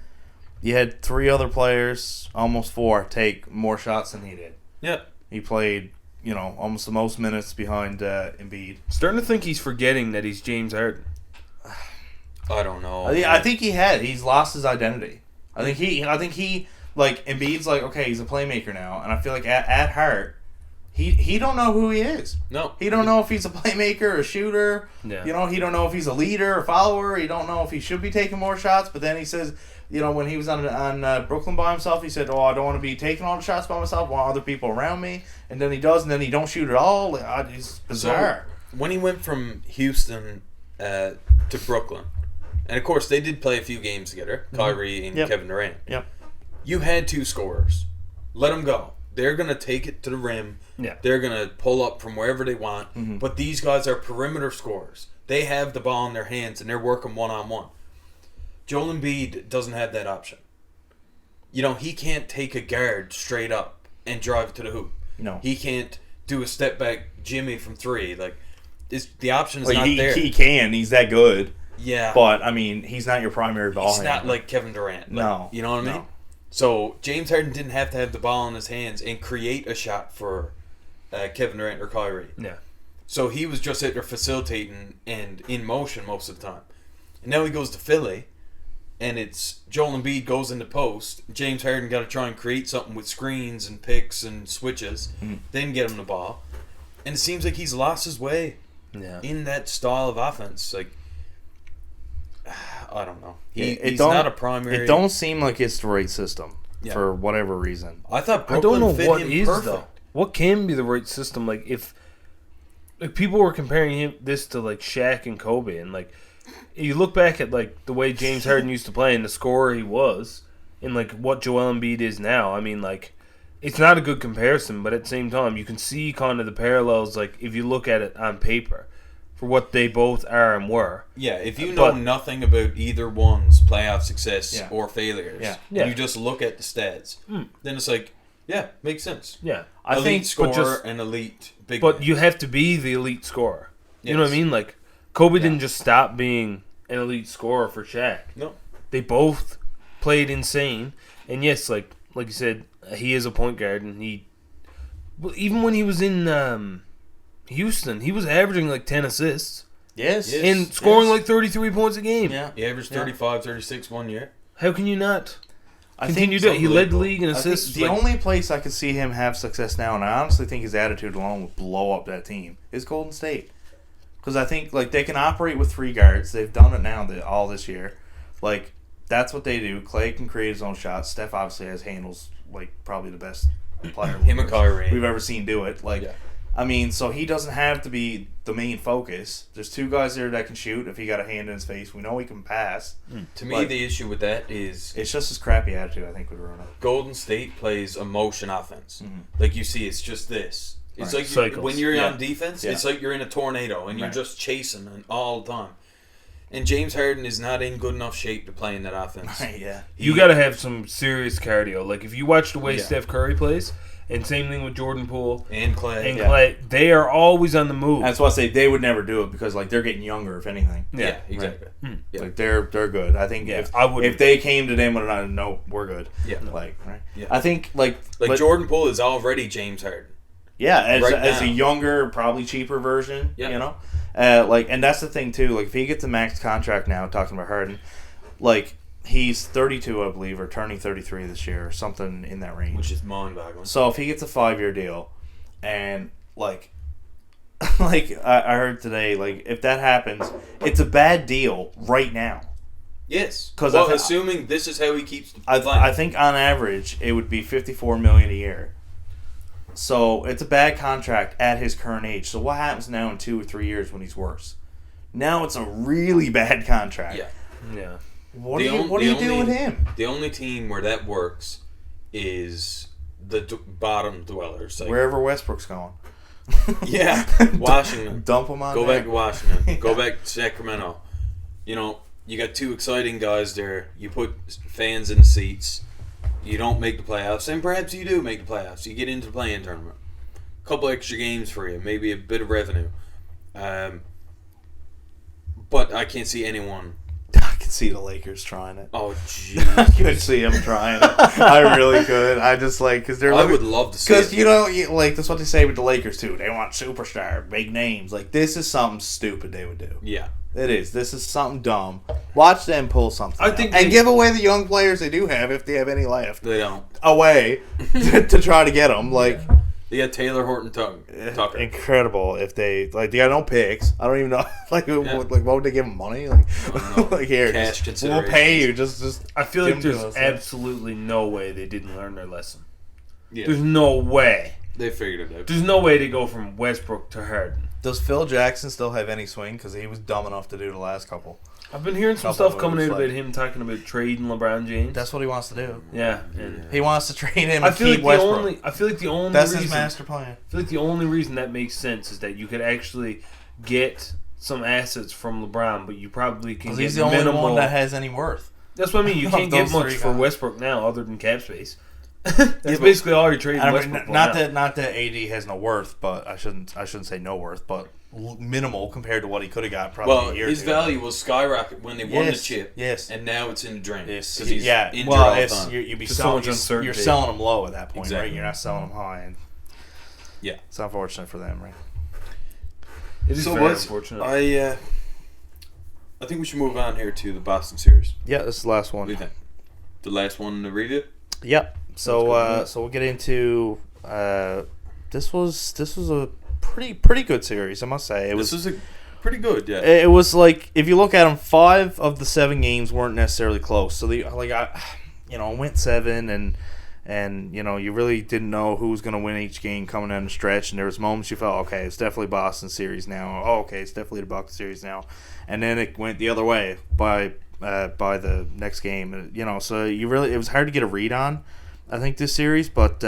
3 other players, almost 4, take more shots than he did. Yeah. He played, almost the most minutes behind Embiid. Starting to think he's forgetting that he's James Harden. I don't know. I think he's lost his identity. I think he like Embiid's like, okay, he's a playmaker now, and I feel like at heart, he don't know who he is. No. He don't know if he's a playmaker or a shooter. Yeah. He don't know if he's a leader or follower. He don't know if he should be taking more shots. But then he says, when he was on Brooklyn by himself, he said, "Oh, I don't want to be taking all the shots by myself. I want other people around me." And then he does, and then he don't shoot at all. It's bizarre. So, when he went from Houston to Brooklyn, and of course they did play a few games together, Kyrie and Kevin Durant. Yep. You had 2 scorers. Let them go. They're going to take it to the rim. Yeah. They're going to pull up from wherever they want. Mm-hmm. But these guys are perimeter scorers. They have the ball in their hands, and they're working one-on-one. Joel Embiid doesn't have that option. He can't take a guard straight up and drive to the hoop. No. He can't do a step back Jimmy from 3. Like, the option is Like, not there. he can. He's that good. Yeah. But, I mean, he's not your primary ball He's handler. not like Kevin Durant. Like, No. You know what I mean? No. So, James Harden didn't have to have the ball in his hands and create a shot for Kevin Durant or Kyrie. Yeah. So, he was just out there facilitating and in motion most of the time. And now he goes to Philly, and it's Joel Embiid goes into post. James Harden got to try and create something with screens and picks and switches, then get him the ball. And it seems like he's lost his way in that style of offense. Like, I don't know. He's not a primary. It don't seem like it's the right system for whatever reason. I thought I Brooklyn don't know fit what him is perfect. though. What can be the right system? Like if people were comparing this to like Shaq and Kobe, and like you look back at like the way James Harden used to play and the scorer he was, and like what Joel Embiid is now. I mean, like it's not a good comparison, but at the same time, you can see kind of the parallels. Like if you look at it on paper, for what they both are and were. Yeah, if you know nothing about either one's playoff success or failures, and you just look at the stats, then it's like, yeah, makes sense. Yeah, I think scorer and elite big. But man. you have to be the elite scorer. Yes. You know what I mean? Like Kobe didn't just stop being an elite scorer for Shaq. No, they both played insane. And yes, like you said, he is a point guard, and even when he was in Houston, he was averaging like 10 assists. Yes. And scoring like 33 points a game. Yeah. He averaged 35, 36 one year. How can you not I continue think to? He led the league in assists. The only place I could see him have success now, and I honestly think his attitude alone would blow up that team, is Golden State. Because I think like they can operate with 3 guards. They've done it now all this year. Like that's what they do. Clay can create his own shots. Steph obviously has handles like probably the best player Him and Kyrie we've ever seen do it. Like. Yeah. I mean, so he doesn't have to be the main focus. There's 2 guys there that can shoot. If he got a hand in his face, we know he can pass. To me, the issue with that is it's just his crappy attitude. I think would ruin it. Golden State plays a motion offense. Like you see, it's just this. It's like when you're on defense, it's like you're in a tornado and you're just chasing all the time. And James Harden is not in good enough shape to play in that offense. Yeah, you got to have some serious cardio. Like if you watch the way Steph Curry plays. And same thing with Jordan Poole and Clay. Clay, they are always on the move. That's why I say they would never do it because like they're getting younger, if anything. Yeah, exactly. Right? Yeah. Like they're good. I think if they came to them and no, we're good. Yeah, like right. Yeah. I think like Jordan Poole is already James Harden. Yeah, as a younger, probably cheaper version. Yeah. You know, and that's the thing too. Like if he gets a max contract now, talking about Harden, like. He's 32, I believe, or turning 33 this year, or something in that range. Which is mind-boggling. So if he gets a 5-year deal, and like I heard today, like if that happens, it's a bad deal right now. Yes. Because assuming this is how he keeps playing. I think on average it would be $54 million a year. So it's a bad contract at his current age. So what happens now in 2 or 3 years when he's worse? Now it's a really bad contract. Yeah. Yeah. What do you do with him? The only team where that works is the bottom dwellers. Like, wherever Westbrook's going. Yeah. Washington. Dump him on Go back to Washington. Go back to Sacramento. You know, you got 2 exciting guys there. You put fans in the seats. You don't make the playoffs. And perhaps you do make the playoffs. You get into the play-in tournament. A couple extra games for you. Maybe a bit of revenue. But I can't see anyone... I could see the Lakers trying it. Oh, jeez. I could see them trying it. I really could. I just like because they're. I would love to see. Because like that's what they say with the Lakers too. They want superstar, big names. Like this is something stupid they would do. Yeah, it is. This is something dumb. Watch them pull something. I think and give away the young players they do have if they have any left. They don't. Away to try to get them like. They got Taylor Horton Tucker. Incredible if they they got no picks. I don't even know what would they give them money like here cash consideration. We'll pay you just. I feel like there's absolutely no way they didn't learn their lesson. Yeah. There's no way they figured it out. There's no way to go from Westbrook to Harden. Does Phil Jackson still have any swing? Because he was dumb enough to do the last couple. I've been hearing some stuff coming out about him talking about trading LeBron James. That's what he wants to do. Yeah, he wants to trade him. I feel like Westbrook. I feel like the only that's reason, his master plan. I feel like the only reason that makes sense is that you could actually get some assets from LeBron, but you probably can get he's the only one that has any worth. That's what I mean. You can't get much for Westbrook now, other than cap space. That's basically all you're trading. I mean, Westbrook for not now. that AD has no worth, but I shouldn't say no worth, but minimal compared to what he could have got probably Well, a year his ago. value will skyrocket when they won the Yes, chip. yes. And now it's in the drain. Yes, 'cause he's injured well, all the it's, time. you'd be Just so selling, much uncertainty. you're selling them low at that point, Exactly. right? You're not selling them high, and Yeah. it's unfortunate for them, right? It is So very what's unfortunate. I think we should move on here to the Boston series. Yeah, this is the last What do you one. think? The last one to read it? Yep. So Let's so we'll get into this was a pretty good series, I must say. This was a pretty good, yeah. It was like, if you look at them, 5 of the 7 games weren't necessarily close. So I went 7, and you really didn't know who was going to win each game coming down the stretch. And there was moments you felt, okay, it's definitely Boston series now. Oh, okay, it's definitely the Bucks series now. And then it went the other way by the next game. So it was hard to get a read on, I think, this series, but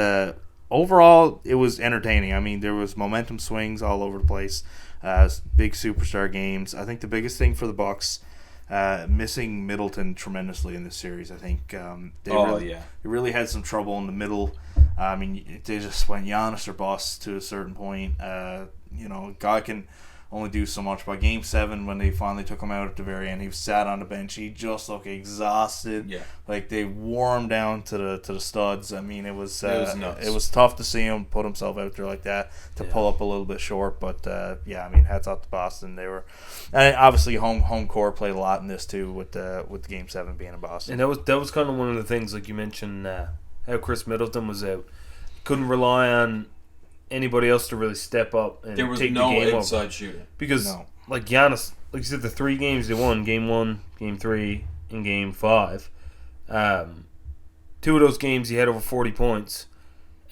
overall it was entertaining. I mean, there was momentum swings all over the place. Big superstar games. I think the biggest thing for the Bucks, missing Middleton tremendously in this series. I think they really had some trouble in the middle. I mean, they just went Giannis or bust to a certain point. Guy can only do so much. By Game 7, when they finally took him out at the very end, he sat on the bench. He just looked exhausted. Yeah. Like they wore him down to the studs. I mean, it was nuts. it was tough to see him put himself out there like that to pull up a little bit short. But I mean, hats off to Boston. They were, and obviously home court played a lot in this too, with Game 7 being in Boston. And that was kind of one of the things, like you mentioned, how Chris Middleton was out. Couldn't rely on anybody else to really step up and There was take no the game inside over. shooting. Because, like Giannis, like you said, the 3 games they won, Game 1, Game 3, and Game 5, 2 of those games he had over 40 points.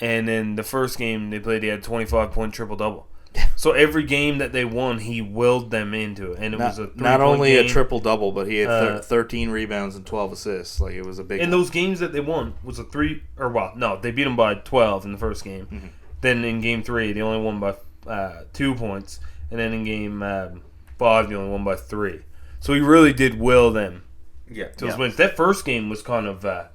And then the first game they played, he had 25-point triple-double. So every game that they won, he willed them into it. And it was a 3-point not only game. a triple-double, but he had 13 rebounds and 12 assists. Like, it was a big And one. those games that they won was they beat them by 12 in the first game. Mm-hmm. Then in Game 3, they only won by 2 points. And then in Game 5, they only won by 3. So he really did will them Yeah. to those wins. That first game was kind of a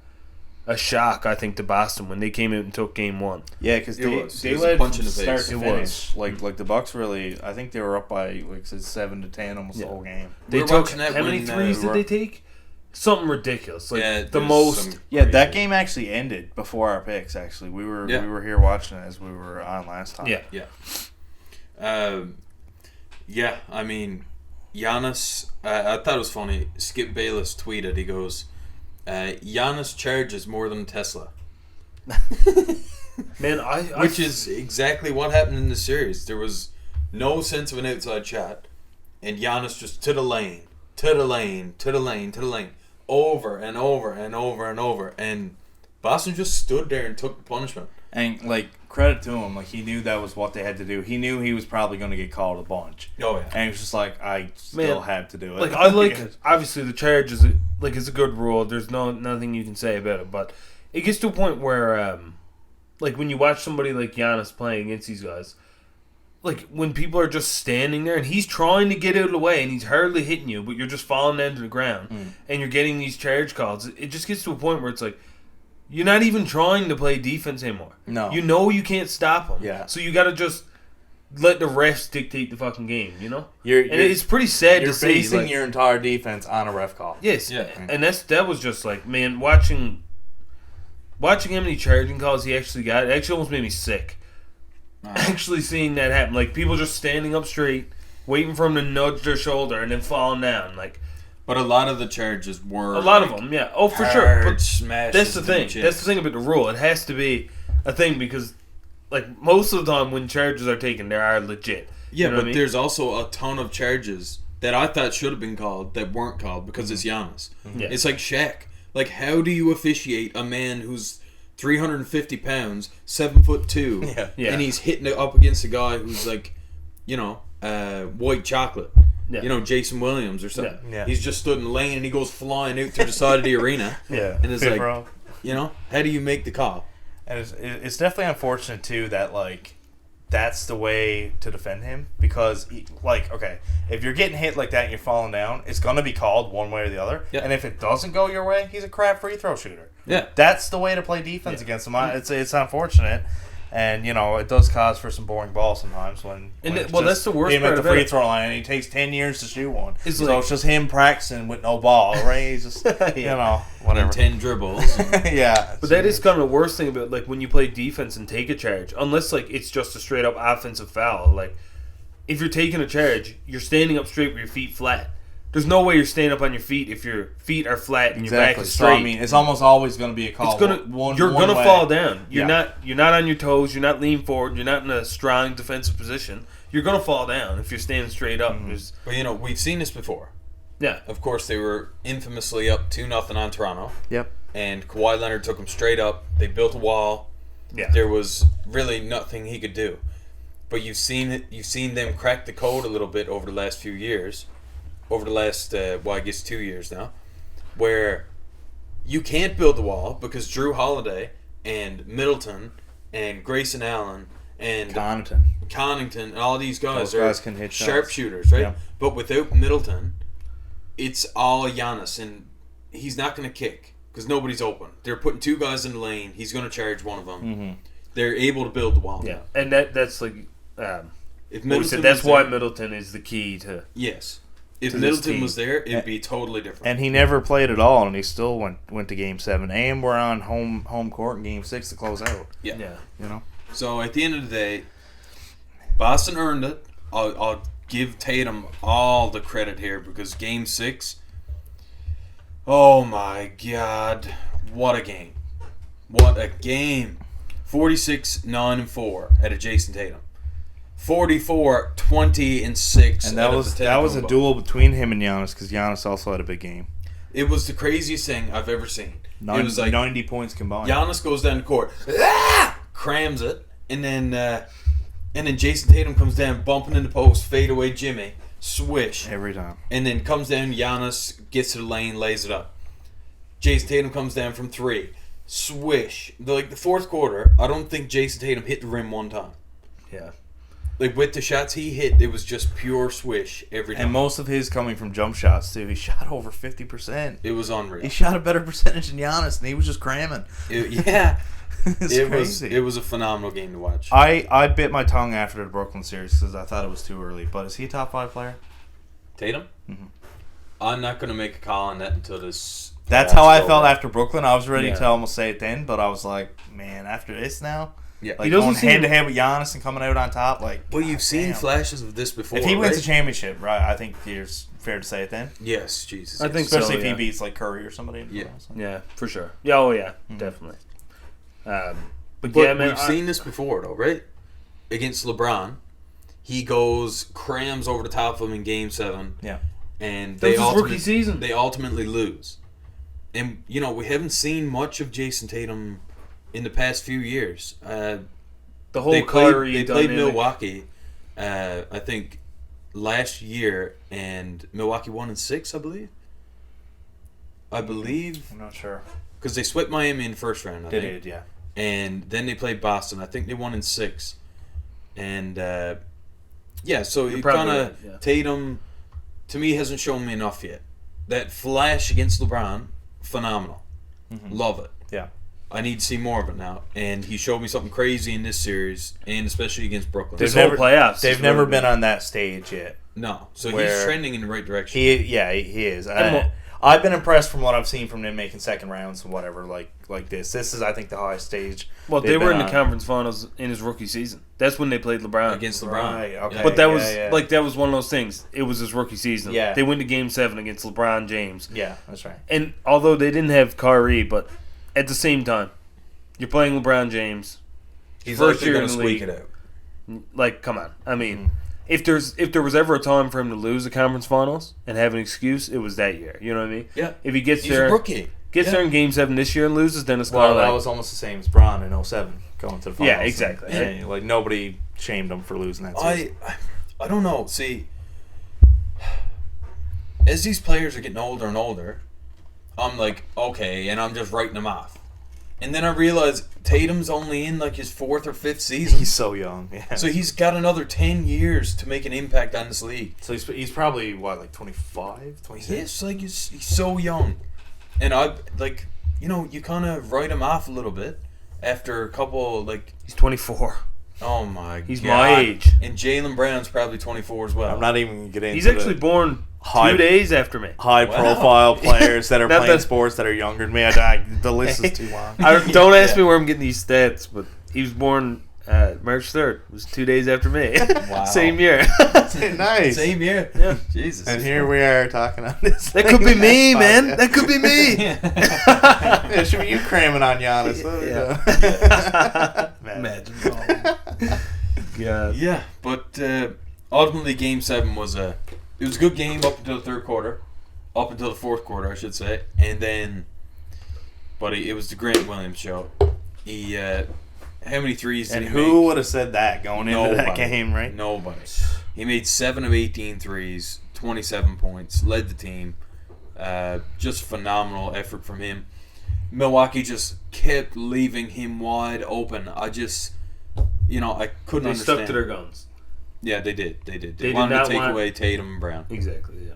shock, I think, to Boston when they came out and took Game 1. Yeah, because It was. they It was a led punch from in the start face. to It finish. Like the Bucks really, I think they were up by 7-10 almost the whole game. They were took watching that how many when, threes did they take? Something ridiculous. Like Yeah, the there was most. some Yeah, that crazy- game actually ended before our picks. Actually, we were here watching it as we were on last time. Yeah. Yeah. I mean, Giannis, I thought it was funny. Skip Bayless tweeted, he goes, Giannis charges more than Tesla. Man, Which is exactly what happened in the series. There was no sense of an outside shot. And Giannis just to the lane, over and over and over and over. And Boston just stood there and took the punishment. And credit to him, he knew that was what they had to do. He knew he was probably going to get called a bunch. Oh, yeah. And he was just like, I still had to do it. Obviously the charge is it's a good rule. There's nothing you can say about it, but it gets to a point where when you watch somebody like Giannis playing against these guys, when people are just standing there and he's trying to get out of the way and he's hardly hitting you, but you're just falling down to the ground and you're getting these charge calls, it just gets to a point where it's like, you're not even trying to play defense anymore. No. You know you can't stop them. Yeah. So you got to just let the refs dictate the fucking game, you know? It's pretty sad to see. You're basing your entire defense on a ref call. Yes. Yeah. And that was just man, watching how many charging calls he actually got, it actually almost made me sick. Actually seeing that happen. People just standing up straight, waiting for him to nudge their shoulder and then falling down. But a lot of the charges were... A lot of them, yeah. Oh, for sure. But smashes that's the to thing. chest. That's the thing about the rule. It has to be a thing because, most of the time when charges are taken, they are legit. Yeah, You know but what I mean? there's also a ton of charges that I thought should have been called that weren't called because it's Giannis. Yeah. It's like Shaq. How do you officiate a man who's 350 pounds, 7'2", Yeah. and he's hitting it up against a guy who's white chocolate? Yeah. Jason Williams or something. Yeah. He's just stood in the lane and he goes flying out to the side of the arena. Yeah. And it's Bro. how do you make the call? And it's definitely unfortunate, too, that, that's the way to defend him because, okay, if you're getting hit like that and you're falling down, it's going to be called one way or the other. Yeah. And if it doesn't go your way, he's a crap free throw shooter. Yeah. That's the way to play defense against him. It's unfortunate. And, it does cause for some boring balls sometimes when that's the worst him part at the about free it. throw line and he takes 10 years to shoot one. It's It's just him practicing with no ball, right? He's just, whatever. 10 dribbles. Yeah. But that is kind of the worst thing about when you play defense and take a charge. Unless it's just a straight up offensive foul. If you're taking a charge, you're standing up straight with your feet flat. There's no way you're standing up on your feet if your feet are flat and your back is straight. So, I mean, it's almost always going to be a call. You're gonna fall down. You're not on your toes. You're not leaning forward. You're not in a strong defensive position. You're gonna fall down if you're standing straight up. But we've seen this before. Yeah. Of course, they were infamously up 2-0 on Toronto. Yep. And Kawhi Leonard took them straight up. They built a wall. Yeah. There was really nothing he could do. But you've seen them crack the code a little bit over the last few years. Over the last, I guess 2 years now, where you can't build the wall because Drew Holiday and Middleton and Grayson Allen and Connaughton and all these guys can hit sharpshooters, right? Yeah. But without Middleton, it's all Giannis, and he's not going to kick because nobody's open. They're putting two guys in the lane. He's going to charge one of them. Mm-hmm. They're able to build the wall. Yeah, and that's if Middleton that's was why there, Middleton is the key to. Yes. If Middleton was there, it'd be totally different. And he never played at all, and he still went to Game 7. And we're on home court in Game 6 to close out. Yeah. So at the end of the day, Boston earned it. I'll give Tatum all the credit here because Game 6, oh my God, what a game. What a game. 46-9-4 out of Jason Tatum. 44-20-6. And that was a duel between him and Giannis because Giannis also had a big game. It was the craziest thing I've ever seen. It was 90 points combined. Giannis goes down the court, crams it, and then Jason Tatum comes down, bumping in the post, fade away Jimmy, swish every time, and then comes down. Giannis gets to the lane, lays it up. Jason Tatum comes down from 3, swish. The fourth quarter, I don't think Jason Tatum hit the rim one time. Yeah. With the shots he hit, it was just pure swish every time. And most of his coming from jump shots, too. He shot over 50%. It was unreal. He shot a better percentage than Giannis, and he was just cramming. It's crazy. It was a phenomenal game to watch. I bit my tongue after the Brooklyn series because I thought it was too early. But is he a top 5 player? Tatum? Mm-hmm. I'm not going to make a call on that until this. That's how I felt after Brooklyn. I was ready to almost say it then, but I was like, man, after this now? Yeah. Going head-to-head with Giannis and coming out on top. Well, you've seen flashes of this before. If he wins a championship, right, I think it's fair to say it then. Yes, Jesus. I think especially so, if he beats Curry or somebody. Yeah, for sure. Yeah, definitely. But man, we've seen this before, though, right? Against LeBron, he crams over the top of him in Game 7. Yeah. And that was his rookie season. They ultimately lose. And, we haven't seen much of Jason Tatum in the past few years. The whole Kyrie They played Milwaukee, I think, last year, and Milwaukee won in 6, I believe. I'm not sure. Because they swept Miami in the first round, I think. They did, yeah. And then they played Boston. I think they won in 6. And, so it kind of... right, Tatum, to me, hasn't shown me enough yet. That flash against LeBron, phenomenal. Mm-hmm. Love it. Yeah. I need to see more of it now. And he showed me something crazy in this series, and especially against Brooklyn. Playoffs. They've never been on that stage yet. No. So he's trending in the right direction. He is. I've been impressed from what I've seen from them making second rounds and whatever like this. This is, I think, the highest stage. Well, they were in the conference finals in his rookie season. That's when they played LeBron. Against LeBron. Right, okay. But that was one of those things. It was his rookie season. Yeah. They went to Game 7 against LeBron James. Yeah, that's right. And although they didn't have Kyrie, but at the same time, you're playing LeBron James. He's first year year going to in the squeak league. it out. Come on. I mean, if there was ever a time for him to lose the conference finals and have an excuse, it was that year. You know what I mean? Yeah. If he gets He's there, a rookie. There in Game 7 this year and loses, then it's that was almost the same as Bron in 07 going to the finals. Yeah, exactly. And, nobody shamed him for losing that season. I don't know. See, as these players are getting older and older, I'm like, okay, and I'm just writing them off. And then I realized Tatum's only in like his 4th or 5th season. He's so young. Yeah. So he's got another 10 years to make an impact on this league. So he's probably, what, like 25, 26? Yes, like he's so young. And I, like, you know, you kind of write him off a little bit after a couple, like... He's 24. Oh my god. He's my age. And Jaylen Brown's probably 24 as well. I'm not even getting into He's actually born 2 days after me. high-profile players that are Not playing that- sports that are younger than me. The list is too long. Don't ask me where I'm getting these stats, but he was born March 3rd. It was 2 days after me. Wow. Same year. Nice. Same year. Yeah. Jesus. And here we are talking on this. That could be me, man. podcast. That could be me. Yeah, it should be you cramming on Giannis. Imagine. God. Yeah, but ultimately Game 7 was it was a good game up until the 3rd quarter. Up until the 4th quarter, I should say. And then, buddy, it was the Grant Williams show. He, how many threes did And he who make? would have said that going into that game, right? Nobody. He made 7 of 18 threes, 27 points, led the team. Just phenomenal effort from him. Milwaukee just kept leaving him wide open. I just, I couldn't They understand. stuck to their guns. Yeah, they did. They They wanted did to not take want- away Tatum and Brown. Exactly, yeah.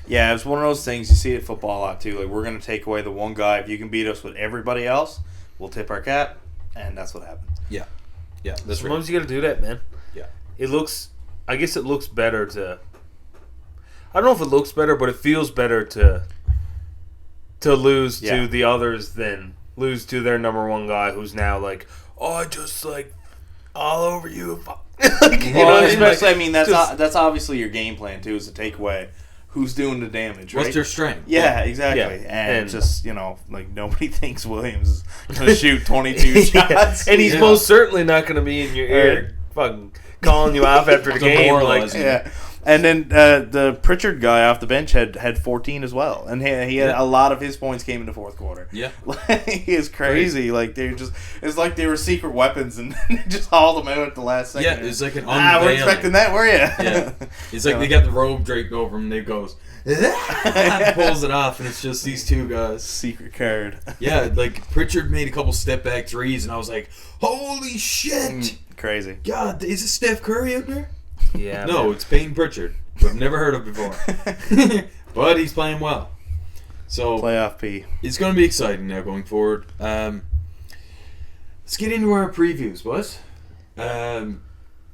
Yeah, it's one of those things you see at football a lot too. Like, we're going to take away the one guy. If you can beat us with everybody else, we'll tip our cap, and that's what happened. Yeah, that's right. Sometimes you got to do that, man. Yeah. I guess it looks better to. I don't know if it looks better, but it feels better to lose to the others than lose to their number one guy who's now like, I just like all over you. Especially, I mean, that's just- that's obviously your game plan too, is to take away who's doing the damage, right? What's their strength? Yeah, exactly. Yeah. And just, like, nobody thinks Williams is going to shoot 22 shots. And he's most certainly not going to be in your ear fucking calling you off after the game. Like, Demoralizing. Yeah. And then the Pritchard guy off the bench had 14 as well. And he had a lot of his points came in the 4th quarter. Yeah. He is crazy. Like, it's like they were secret weapons and they just hauled them out at the last second. Yeah, it's like an we're unveiling. expecting that, were you? Yeah. It's like they got the robe draped over him and they goes, pulls it off, and it's just these two guys. Secret card. Yeah, like Pritchard made a couple step back threes, and I was like, holy shit! Crazy. God, is it Steph Curry out there? yeah, No, man. it's Peyton Pritchard, who I've never heard of before. But he's playing well. So Playoff P. it's going to be exciting now going forward. Let's get into our previews, boys.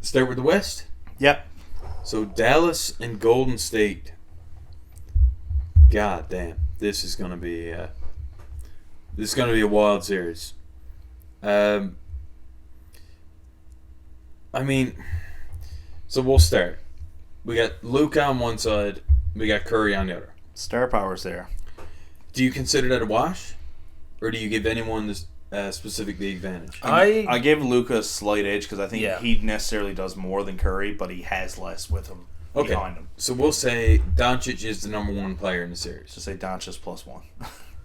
Start with the West. Yep. So Dallas and Golden State. God damn, this is gonna be a wild series. I mean, so we'll start. We got Luka on one side, we got Curry on the other. Star power's there. Do you consider that a wash, or do you give anyone this specific the advantage? I give Luka a slight edge because I think Yeah. he necessarily does more than Curry, but he has less with him behind him. So we'll say Doncic is the number one player in the series. Just say Doncic +1.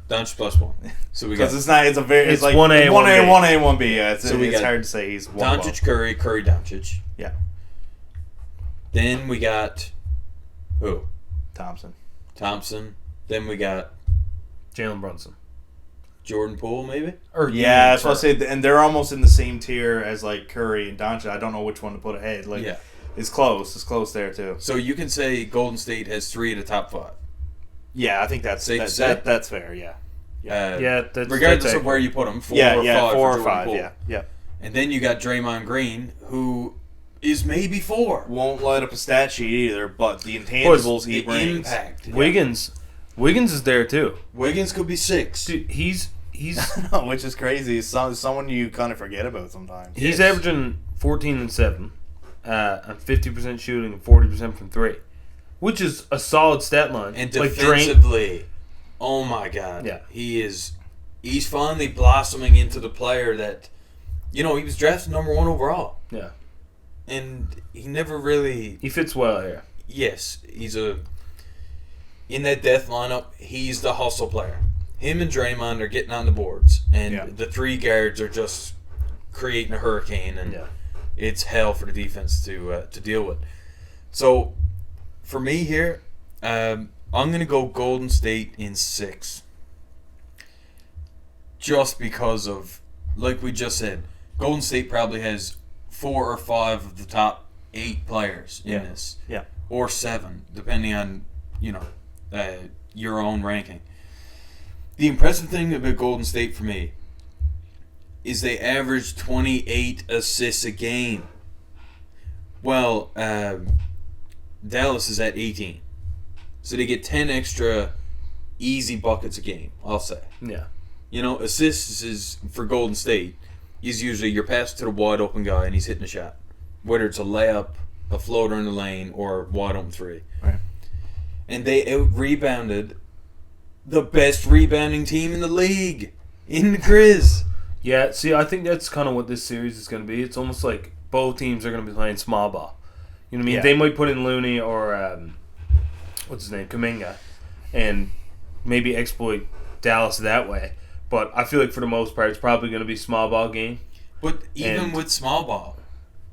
Doncic +1. So we got Because it's like 1A, 1A, 1A, 1B. Yeah, it's So we it's got hard to say he's one Doncic, Curry, Curry, Doncic. Yeah. Then we got who? Thompson. Thompson. Then we got Jalen Brunson. Jordan Poole, maybe? Or Yeah, that's what I say. And they're almost in the same tier as like Curry and Doncic. I don't know which one to put ahead. Like, Yeah. it's close. It's close there too. So you can say Golden State has 3 of the top 5. Yeah, I think that's Safe to say? that's fair. Yeah. Yeah, that's regardless that's of where you put them, 4 Yeah, or 5 4 for or Jordan 5. Poole. Yeah, yeah. And then you got Draymond Green, who is maybe 4. Won't light up a stat sheet either, but the intangibles he The brings. impact. Wiggins is there too. Wiggins could be 6. Dude, he's Which is crazy. It's someone you kind of forget about sometimes. he's averaging 14 and 7, on 50% shooting and 40% from 3, which is a solid stat line. And Like defensively, oh my God. Yeah. He's finally blossoming into the player that, he was drafted number 1 overall. Yeah, And he never really, he fits well here. yes, in that death lineup, he's the hustle player. Him and Draymond are getting on the boards, and Yeah. the 3 guards are just creating a hurricane, and Yeah. it's hell for the defense to deal with. So, for me here, I'm going to go Golden State in 6. just because of, like we just said, Golden State probably has 4 or 5 of the top 8 players in this. Yeah. Or 7, depending on, your own ranking. The impressive thing about Golden State for me is they average 28 assists a game. Well, Dallas is at 18. So they get 10 extra easy buckets a game, I'll say. Yeah. Assists is, for Golden State, is usually your pass to the wide open guy and he's hitting a shot. Whether it's a layup, a floater in the lane, or wide open 3. Right. And they out-rebounded the best rebounding team in the league in the Grizz. Yeah, see, I think that's kind of what this series is going to be. It's almost like both teams are going to be playing small ball. You know what I mean? Yeah. They might put in Looney or, what's his name, Kuminga, and maybe exploit Dallas that way. But I feel like for the most part, it's probably going to be a small ball game. But even with small ball,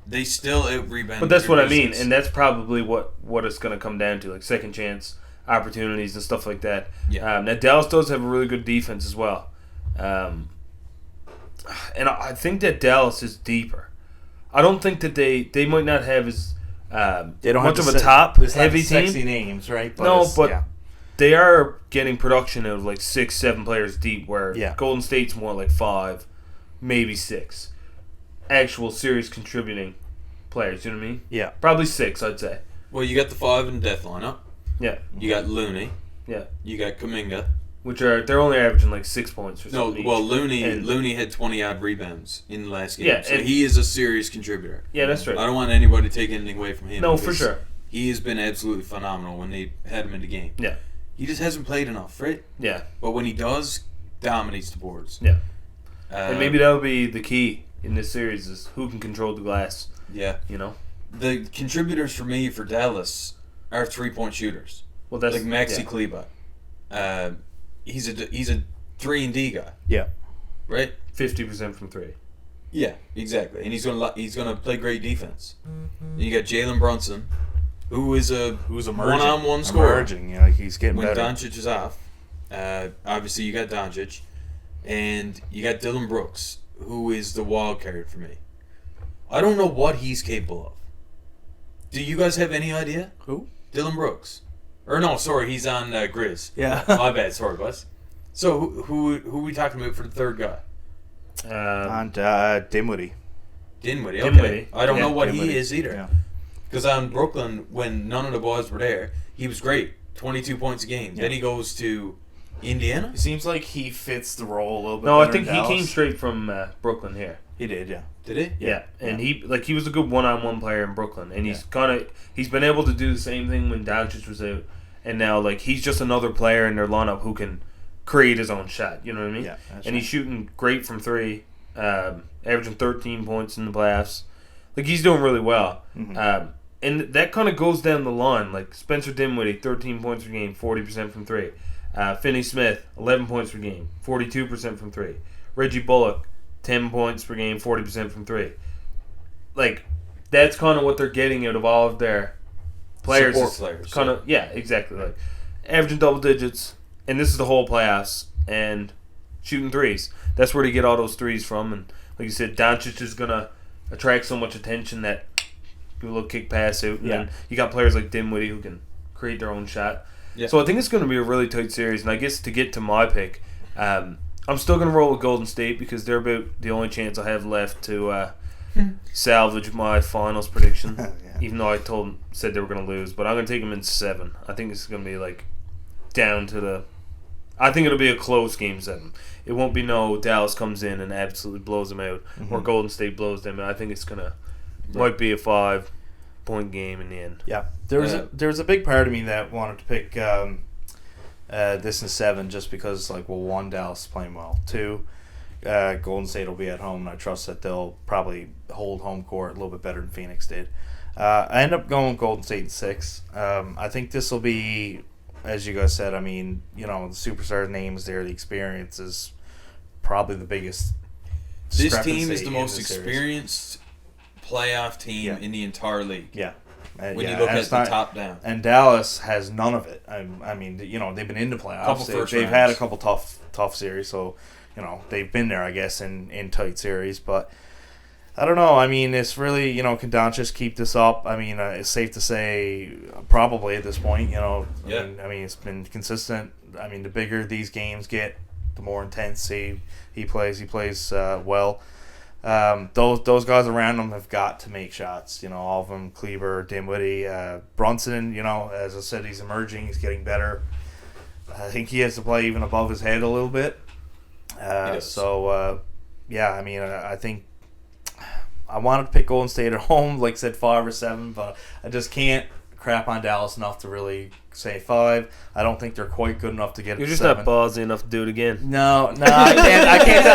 they still out-rebounded. But that's their what I mean, Grizzlies. and that's probably what it's going to come down to, like second chance opportunities and stuff like that. Yeah. Now, Dallas does have a really good defense as well. And I think that Dallas is deeper. I don't think that they might not have as They don't much have of a top-heavy sexy team. names, right? No, but yeah. they are getting production of like 6, 7 players deep, where Yeah. Golden State's more like 5, maybe 6 actual serious contributing players. You know what I mean? Yeah. Probably 6, I'd say. Well, you got the 5 in death lineup. Yeah, You got Looney. yeah. You got Kuminga. Which they're only averaging like 6 points or No, something. well, each. Looney had 20-odd rebounds in the last game. Yeah, so and- he is a serious contributor. Yeah, that's right. I don't want anybody to take anything away from him. No, for because sure. He has been absolutely phenomenal when they had him in the game. Yeah, He just hasn't played enough, right? yeah, But when he does, dominates the boards. yeah. Uh, And maybe that'll be the key in this series is who can control the glass. Yeah. You know. The contributors for me for Dallas are 3-point shooters. Well, that's Like Maxi yeah. Kleba. He's a 3-and-D guy, Yeah. right? 50% from 3. Yeah, exactly. And he's gonna play great defense. You got Jalen Brunson, who's Who's emerging? one-on-one scorer. Emerging, yeah, like he's getting When better. Doncic is off, obviously you got Doncic, and you got Dylan Brooks, who is the wild card for me. I don't know what he's capable of. Do you guys have any idea? Who? Dylan Brooks. Or no, sorry, he's on Grizz. Yeah. My bad, sorry, boss. So who are we talking about for the third guy? And Dinwiddie. Dinwiddie. Dinwiddie. Okay. I don't Yeah, know what Dinwiddie. he is either. Yeah. Because on Brooklyn, when none of the boys were there, he was great. 22 points a game. Yeah. Then he goes to Indiana. It seems like he fits the role a little bit. No, I better think in he Dallas. came straight from Brooklyn here. He did, yeah. Did he? Yeah, and Yeah. he was a good one-on-one player in Brooklyn, and he's been able to do the same thing when Doncic was out, and now like he's just another player in their lineup who can create his own shot. You know what I mean? Yeah, that's and right. he's shooting great from 3, averaging 13 points in the playoffs. Like he's doing really well, Mhm. and that kind of goes down the line. Like Spencer Dinwiddie, 13 points per game, 40% from 3. Finney Smith, 11 points per game, 42% from 3. Reggie Bullock, 10 points per game, 40% from 3. Like, that's kind of what they're getting out of all of their players. Support players, Kind of, yeah, exactly. Like, averaging double digits, and this is the whole playoffs, and shooting threes. That's where they get all those threes from. And like you said, Doncic is going to attract so much attention that do a little kick pass out. And Yeah. then you got players like Dinwiddie who can create their own shot. Yeah. So I think it's going to be a really tight series. And I guess to get to my pick, I'm still going to roll with Golden State because they're about the only chance I have left to salvage my finals prediction. Yeah. Even though said they were going to lose, but I'm going to take them in 7. I think it's going to be like down to the. I think it'll be a close game 7. It won't be no Dallas comes in and absolutely blows them out, or Golden State blows them out. I think it's gonna might be a 5-point game in the end. Yeah, there was a big part of me that wanted to pick this in 7 just because, like, well, 1, Dallas is playing well. 2, Golden State will be at home, and I trust that they'll probably hold home court a little bit better than Phoenix did. I end up going Golden State in 6. I think this will be, as you guys said, I mean, you know, the superstar names there, the experience is probably the biggest. This team is the in most this series. experienced playoff team Yeah. in the entire league. Yeah. When Yeah, you look and at it's the not- top down. And Dallas has none of it. I mean, you know, they've been into playoffs. Couple first They've had a rounds. couple tough series. So, they've been there, I guess, in tight series. But I don't know. I mean, it's really, can Doncic keep this up? I mean, it's safe to say probably at this point. Yeah. I mean, it's been consistent. I mean, the bigger these games get, the more intense he plays. He plays well. Those guys around him have got to make shots. All of them: Kleber, Dinwiddie, Brunson. As I said, he's emerging. He's getting better. I think he has to play even above his head a little bit. Yeah. I mean, I think I wanted to pick Golden State at home, like I said, 5 or 7, but I just can't crap on Dallas enough to really say 5. I don't think they're quite good enough to get. You're to just 7. not ballsy enough to do it again. No, I can't.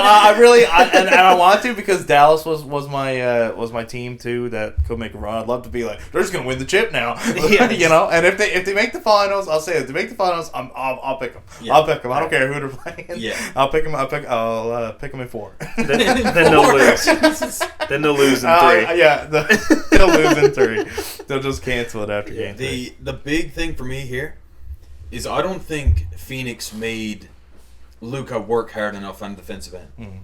And I want to, because Dallas was my team too that could make a run. I'd love to be like, they're just gonna win the chip now, And if they make the finals, I'll say if they make the finals, I'll pick them. Yeah. I'll pick them. I don't care who they're playing. Yeah, I'll pick them. I'll pick them in 4. Then they'll lose. Then they'll lose in 3. They'll lose in 3. They'll just cancel it after game 3. The big thing for me here is I don't think Phoenix made Luka work hard enough on the defensive end. Mm-hmm.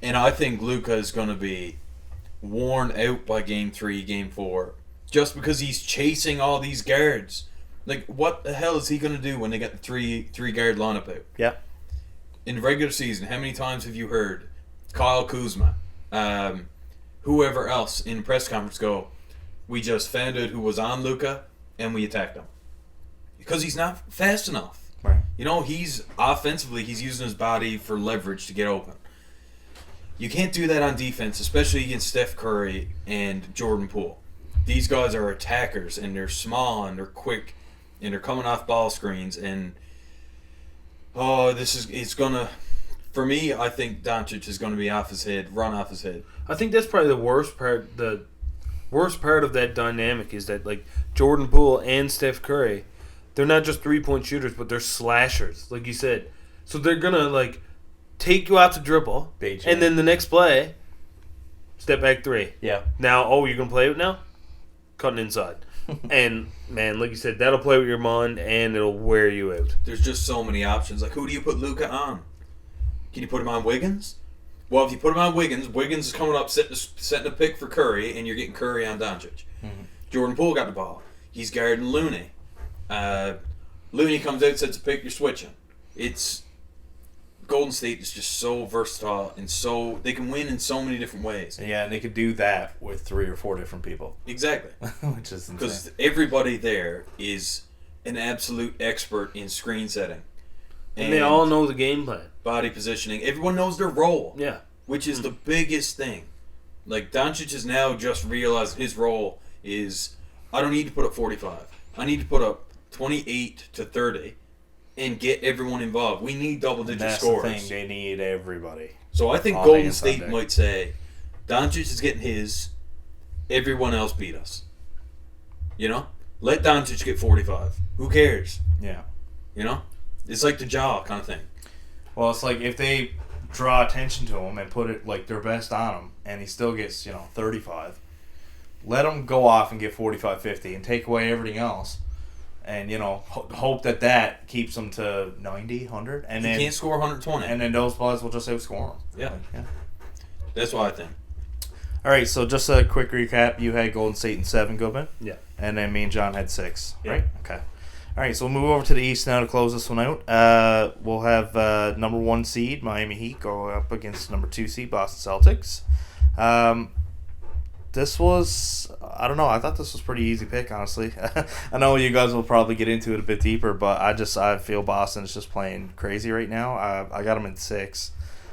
And I think Luka is going to be worn out by game 3, game 4, just because he's chasing all these guards. Like, what the hell is he going to do when they get the three guard lineup out? Yeah. In the regular season, how many times have you heard Kyle Kuzma, whoever else in press conference go, we just found out who was on Luka and we attacked him? Because he's not fast enough. Right. He's offensively, he's using his body for leverage to get open. You can't do that on defense, especially against Steph Curry and Jordan Poole. These guys are attackers, and they're small, and they're quick, and they're coming off ball screens, and it's gonna, for me, I think Doncic is gonna be run off his head. I think that's probably the worst part. The worst part of that dynamic is that, like, Jordan Poole and Steph Curry, they're not just 3-point shooters, but they're slashers, like you said. So they're gonna, like, take you out to dribble, and then the next play, step back 3. Yeah. Now, you're gonna play it now? Cutting inside. And, man, like you said, that'll play with your mind, and it'll wear you out. There's just so many options. Like, who do you put Luka on? Can you put him on Wiggins? Well, if you put him on Wiggins is coming up setting a pick for Curry, and you're getting Curry on Doncic. Mm-hmm. Jordan Poole got the ball. He's guarding Looney. Looney comes out, sets a pick, you're switching. It's Golden State is just so versatile, and so they can win in so many different ways. Yeah, and they could do that with 3 or 4 different people. Exactly. Which is insane. Because everybody there is an absolute expert in screen setting. And they all know the game plan. Body positioning. Everyone knows their role. Yeah. Which is the biggest thing. Like, Doncic has now just realized his role is, I don't need to put up 45. I need to put up 28 to 30 and get everyone involved. We need double-digit scores. That's the thing. They need everybody. So I think Golden State might say, Doncic is getting his, everyone else beat us. Let Doncic get 45. Who cares? Yeah. It's like the jaw kind of thing. Well, it's like if they draw attention to him and put it like their best on him, and he still gets 35. Let him go off and get 45, 50, and take away everything else, and hope that keeps him to 90, 100, and he then can't score 120, and then those players will just outscore him. Yeah. That's what I think. All right, so just a quick recap: you had Golden State in 7, Gudmund. Yeah. And then me and John had 6. Yeah. Right. Okay. All right, so we'll move over to the East now to close this one out. We'll have number 1 seed Miami Heat go up against number 2 seed Boston Celtics. This was, I don't know, I thought this was a pretty easy pick, honestly. I know you guys will probably get into it a bit deeper, but I feel Boston is just playing crazy right now. I got them in 6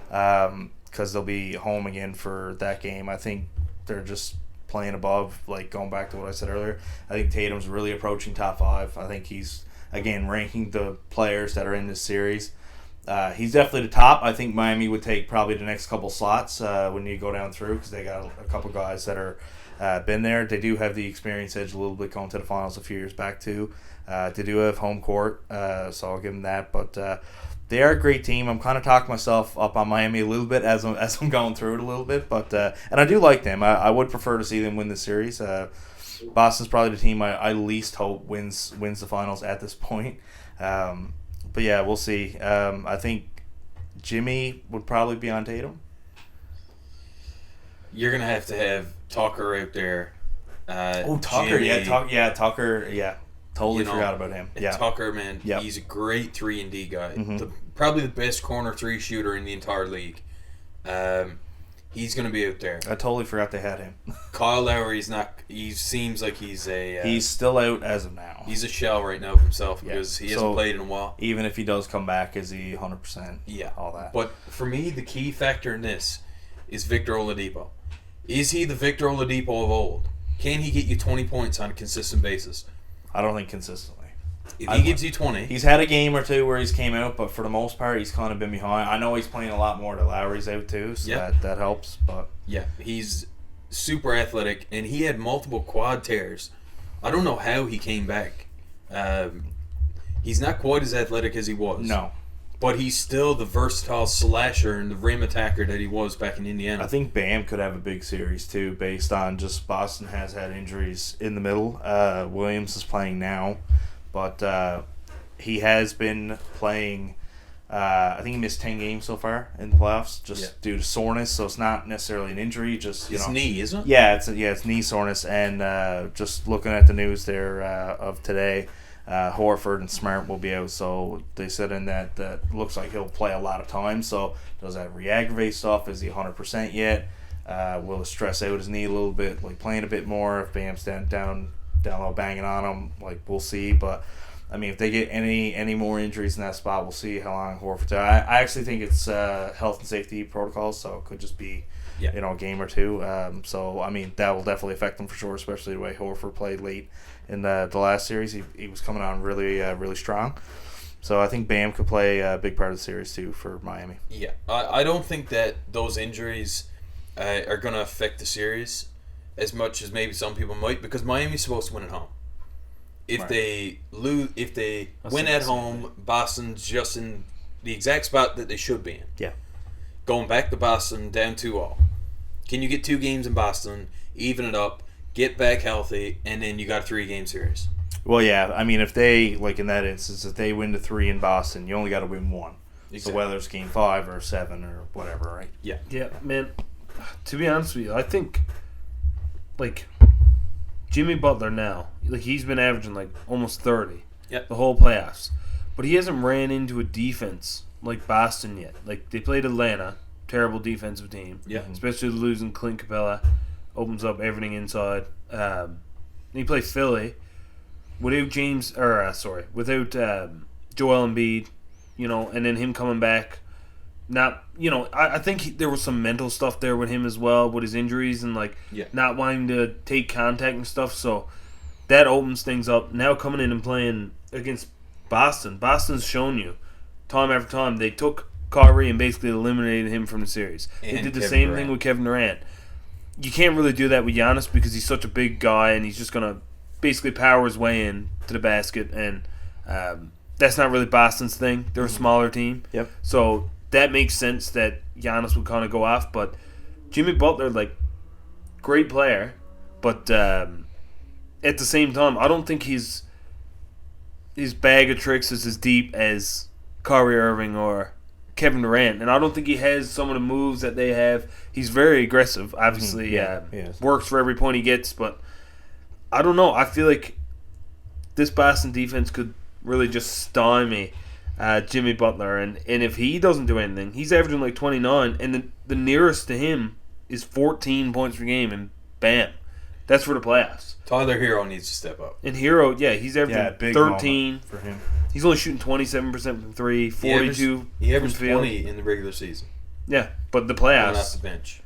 because they'll be home again for that game. I think they're just playing above, like going back to what I said earlier. I think Tatum's really approaching top 5. I think he's, again, ranking the players that are in this series. He's definitely the top. I think Miami would take probably the next couple slots when you go down through, because they got a couple guys that are been there. They do have the experience edge a little bit going to the finals a few years back too. They do have home court, so I'll give them that. But they are a great team. I'm kind of talking myself up on Miami a little bit as I'm going through it a little bit. But and I do like them. I would prefer to see them win the series. Boston's probably the team I least hope wins the finals at this point. But yeah, we'll see. I think Jimmy would probably be on Tatum. You're gonna have to have Tucker out there. Tucker, Jimmy, Tucker, totally forgot about him. And Yeah, Tucker, man, Yep. he's a great 3-and-D guy. Mhm. Probably the best corner 3 shooter in the entire league. He's gonna be out there. I totally forgot they had him. Kyle Lowry's not. He seems like he's a. He's still out as of now. He's a shell right now of himself Yeah. because he So- hasn't played in a while. Even if he does come back, is he 100%? Yeah, All that. But for me, the key factor in this is Victor Oladipo. Is he the Victor Oladipo of old? Can he get you 20 points on a consistent basis? I don't think consistently. If he gives you 20, He's had a game or two where he's came out, but for the most part, he's kind of been behind. I know he's playing a lot more to Lowry's out too, so Yeah. that helps. But yeah, he's super athletic, and he had multiple quad tears. I don't know how he came back. He's not quite as athletic as he was. no, But he's still the versatile slasher and the rim attacker that he was back in Indiana. I think Bam could have a big series too, based on just Boston has had injuries in the middle. Williams is playing now, but he has been playing. I think he missed 10 games so far in the playoffs, just due to soreness. So it's not necessarily an injury, just His knee, isn't it? Yeah, it's knee soreness, and just looking at the news there of today, Horford and Smart will be out. So they said in that looks like he'll play a lot of time. So does that re-aggravate stuff? Is he 100% yet? Will it stress out his knee a little bit, like playing a bit more? If Bam's down low banging on him, like we'll see. But I mean, if they get any more injuries in that spot, we'll see how long Horford's out. I actually think it's health and safety protocols, so it could just be a game or two. So I mean, that will definitely affect them for sure, especially the way Horford played late in the last series. He was coming on really strong. So I think Bam could play a big part of the series too for Miami. Yeah, I don't think that those injuries are going to affect the series as much as maybe some people might, because Miami's supposed to win at home. If they lose, if they win at home, Boston's just in the exact spot that they should be in. Yeah. Going back to Boston, down 2-all. Can you get 2 games in Boston, even it up, get back healthy, and then you got a 3-game series? Well, yeah. I mean, if they, like in that instance, if they win the 3 in Boston, you only got to win 1. Exactly. So whether it's game 5 or 7 or whatever, right? Yeah. Yeah, man. To be honest with you, I think like Jimmy Butler now, like he's been averaging like almost 30 the whole playoffs, but he hasn't ran into a defense like Boston yet. Like they played Atlanta, terrible defensive team. Yeah. Especially losing Clint Capella opens up everything inside. Then you play Philly without without Joel Embiid, and then him coming back. Not, I think there was some mental stuff there with him as well, with his injuries and not wanting to take contact and stuff. So that opens things up. Now coming in and playing against Boston, Boston's shown you time after time they took Kyrie and basically eliminated him from the series. And they did the Kevin same Durant. thing with Kevin Durant. You can't really do that with Giannis because he's such a big guy and he's just gonna basically power his way in to the basket, and that's not really Boston's thing. They're a smaller team. Yep. So that makes sense that Giannis would kind of go off, but Jimmy Butler, great player, but at the same time, I don't think his bag of tricks is as deep as Kyrie Irving or Kevin Durant, and I don't think he has some of the moves that they have. He's very aggressive, obviously. Yes. Works for every point he gets, but I don't know. I feel like this Boston defense could really just stymie Jimmy Butler, and if he doesn't do anything, he's averaging 29, and the nearest to him is 14 points per game, and bam, that's for the playoffs. Tyler Hero needs to step up. And Hero, he's averaging big 13 moment for him. He's only shooting 27% from 3, 42 He averaged from field. 20 in the regular season. Yeah, but the Coming off playoffs, the bench.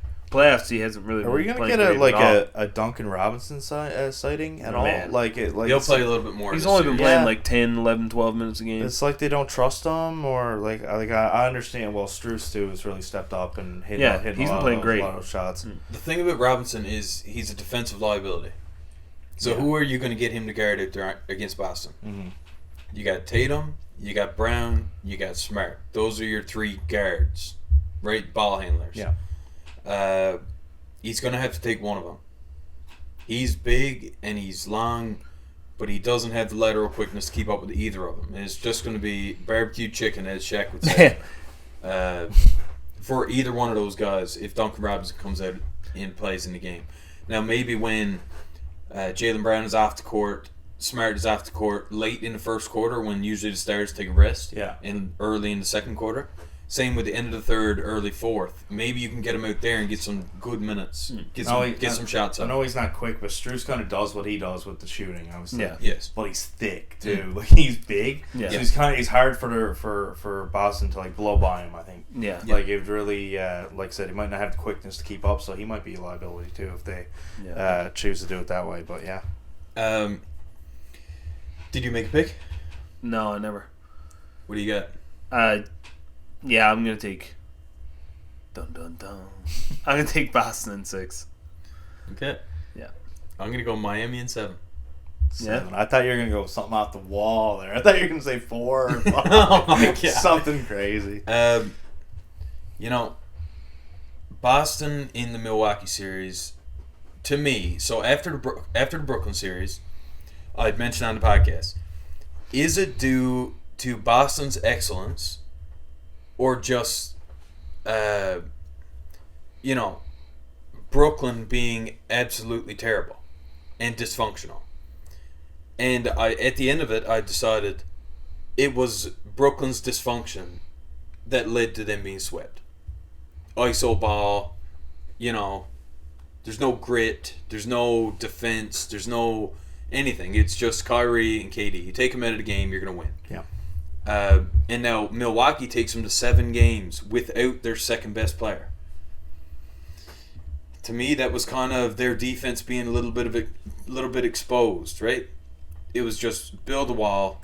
he hasn't really. Are we been gonna playing get great at all. a Duncan Robinson sighting at Man. all? He'll play a little bit more. He's this only been series. playing 10, 11, 12 minutes a game. It's like they don't trust him, or I understand. Well, Strus too has really stepped up and hitting he's a been lot playing of great. a lot of shots. The thing about Robinson is he's a defensive liability. So who are you going to get him to guard out there against Boston? Mhm. You got Tatum, you got Brown, you got Smart. Those are your 3 guards, right? Ball handlers. Yeah. He's going to have to take one of them. He's big and he's long, but he doesn't have the lateral quickness to keep up with either of them. And it's just going to be barbecue chicken, as Shaq would say. for either one of those guys if Duncan Robinson comes out and plays in the game. Now, maybe when Jaylen Brown is off the court, Smart is off the court late in the first quarter when usually the Stars take a rest, and early in the second quarter. Same with the end of the third, early fourth. Maybe you can get him out there and get some good minutes, get some shots up. I know he's not quick, but Strus kind of does what he does with the shooting. Obviously, Yes, but he's thick too. Like he's big. Yeah. So he's hard for Boston to like blow by him. I think. Yeah. Like it really, like I said, he might not have the quickness to keep up, so he might be a liability too if they choose to do it that way. But yeah. Did you make a pick? No, I never. What do you got? Yeah, I'm gonna take. Dun dun dun. I'm gonna take Boston in 6. Okay. Yeah. I'm gonna go Miami in 7. 7. I thought you were gonna go something off the wall there. I thought you were gonna say 4 or 5. Oh my God. Something crazy. Boston in the Milwaukee series, to me. So after the Brooklyn series, I'd mentioned on the podcast, is it due to Boston's excellence, or just, Brooklyn being absolutely terrible and dysfunctional? And at the end of it, I decided it was Brooklyn's dysfunction that led to them being swept. ISO ball, there's no grit, there's no defense, there's no anything. It's just Kyrie and KD. You take them out of the game, you're going to win. Yeah. And now Milwaukee takes them to 7 games without their second best player. To me, that was kind of their defense being a little bit exposed, right? It was just build a wall,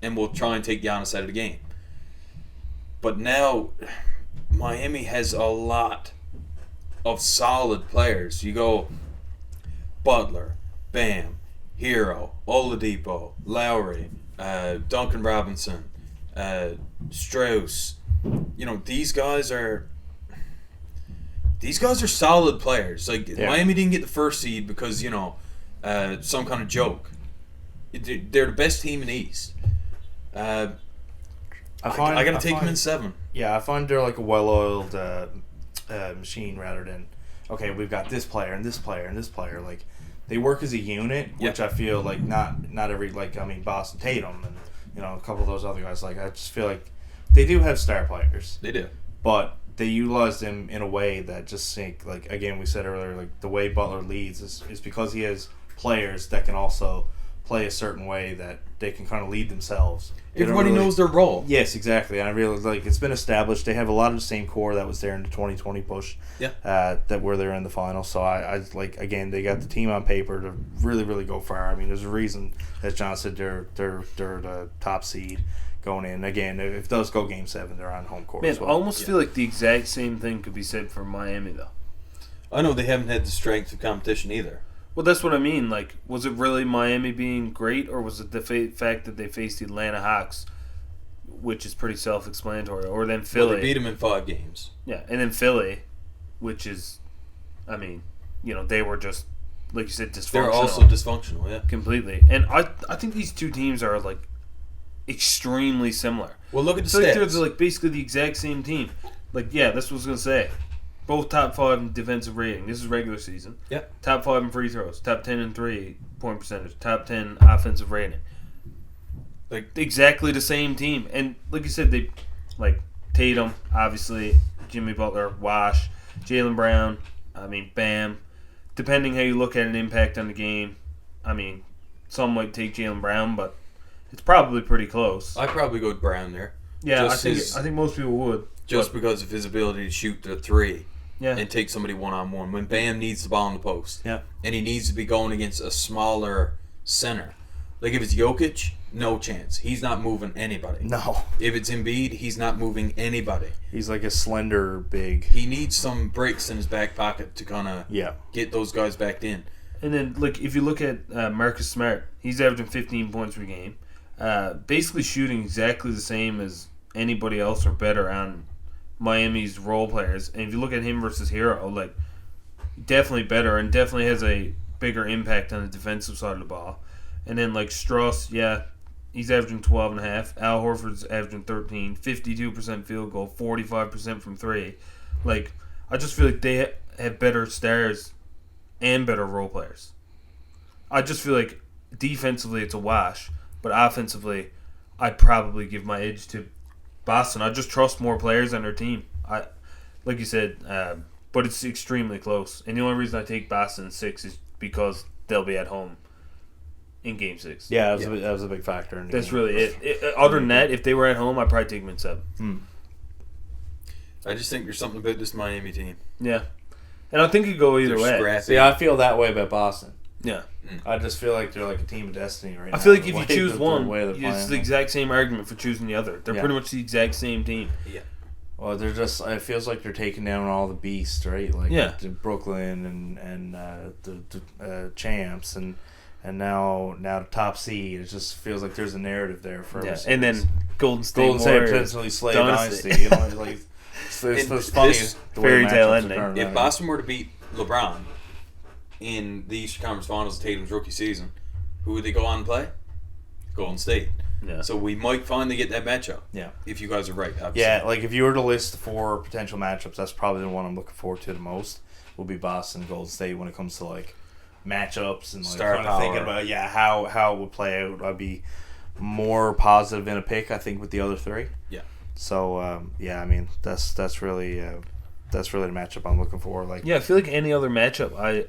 and we'll try and take Giannis out of the game. But now, Miami has a lot of solid players. You go Butler, Bam, Hero, Oladipo, Lowry, Duncan Robinson, Strus. These guys are solid players. Like Miami didn't get the first seed because some kind of joke. They're the best team in the East. I got to take them in 7. Yeah, I find they're like a well-oiled machine rather than, okay, we've got this player and this player and this player. Like, they work as a unit, which I feel like not every, Boston Tatum and, a couple of those other guys. Like, I just feel like they do have star players. They do. But they utilize them in a way that just like, again, we said earlier, like, the way Butler leads is because he has players that can also play a certain way that they can kind of lead themselves. Everybody knows their role. Yes, exactly. And I really it's been established. They have a lot of the same core that was there in the 2020 push. Yeah. That were there in the final. So I again, they got the team on paper to really, really go far. I mean, there's a reason, as John said, they're the top seed going in. Again, if those go Game 7, they're on home court. Man, as well. I almost feel like the exact same thing could be said for Miami, though. I know they haven't had the strength of competition either. Well, that's what I mean. Like, was it really Miami being great, or was it the fact that they faced the Atlanta Hawks, which is pretty self-explanatory, or then Philly? Well, they beat them in 5 games. Yeah, and then Philly, which is, they were just, like you said, dysfunctional. They're also dysfunctional, yeah. Completely. And I think these two teams are, like, extremely similar. Well, look at the stats. stats. They're, like, basically the exact same team. Like, yeah, that's what I was going to say. Both top 5 in defensive rating. This is regular season. Yeah. Top 5 in free throws. Top 10 in 3-point percentage. Top 10 offensive rating. Like, exactly the same team. And like you said, they, like, Tatum, obviously, Jimmy Butler, Wash, Jaylen Brown, Bam. Depending how you look at an impact on the game, some might take Jaylen Brown, but it's probably pretty close. I'd probably go with Brown there. Yeah, I think most people would. Just because of his ability to shoot the 3. Yeah. And take somebody one-on-one. When Bam needs the ball in the post. Yeah. And he needs to be going against a smaller center. Like, if it's Jokic, no chance. He's not moving anybody. No. If it's Embiid, he's not moving anybody. He's like a slender, big. He needs some breaks in his back pocket to kind of get those guys back in. And then, like, if you look at Marcus Smart, he's averaging 15 points per game. Basically shooting exactly the same as anybody else or better on Miami's role players. And if you look at him versus Hero, like, definitely better and definitely has a bigger impact on the defensive side of the ball. And then, like, Strauss, he's averaging 12.5. Al Horford's averaging 13. 52% field goal, 45% from 3. Like, I just feel like they have better stars and better role players. I just feel like defensively it's a wash, but offensively I'd probably give my edge to Boston. I just trust more players on their team. Like you said, but it's extremely close. And the only reason I take Boston in 6 is because they'll be at home in Game 6. Yeah, that was a big factor. In the That's game. really it. Other than that, if they were at home, I'd probably take them in 7. I just think there's something about this Miami team. Yeah. And I think it could go either They're way. scrappy. See, I feel that way about Boston. Yeah. I just feel like they're like a team of destiny right now. I feel like if The you way- choose the one, way they're it's playing. the exact same argument for choosing the other. They're Yeah. pretty much the exact same team. Yeah. Well, they're just. It feels like they're taking down all the beasts, right? Like Brooklyn and the champs and now the top seed. It just feels like there's a narrative there for us. And then Golden State Warriors, Warriors. potentially slave Dynasty. dynasty. You know, like it's funny. This the way fairy tale matchups are ending. turning If out. Boston were to beat LeBron in the Eastern Conference Finals of Tatum's rookie season, who would they go on and play? Golden State. Yeah. So we might finally get that matchup. Yeah. If you guys are right, obviously. Yeah, like if you were to list 4 potential matchups, that's probably the one I'm looking forward to the most. Will be Boston, Golden State when it comes to like matchups and like Star kind of thinking power. about how it would play out. I'd be more positive in a pick, I think, with the other 3. Yeah. So I mean that's really the matchup I'm looking for. Like Yeah, I feel like any other matchup, I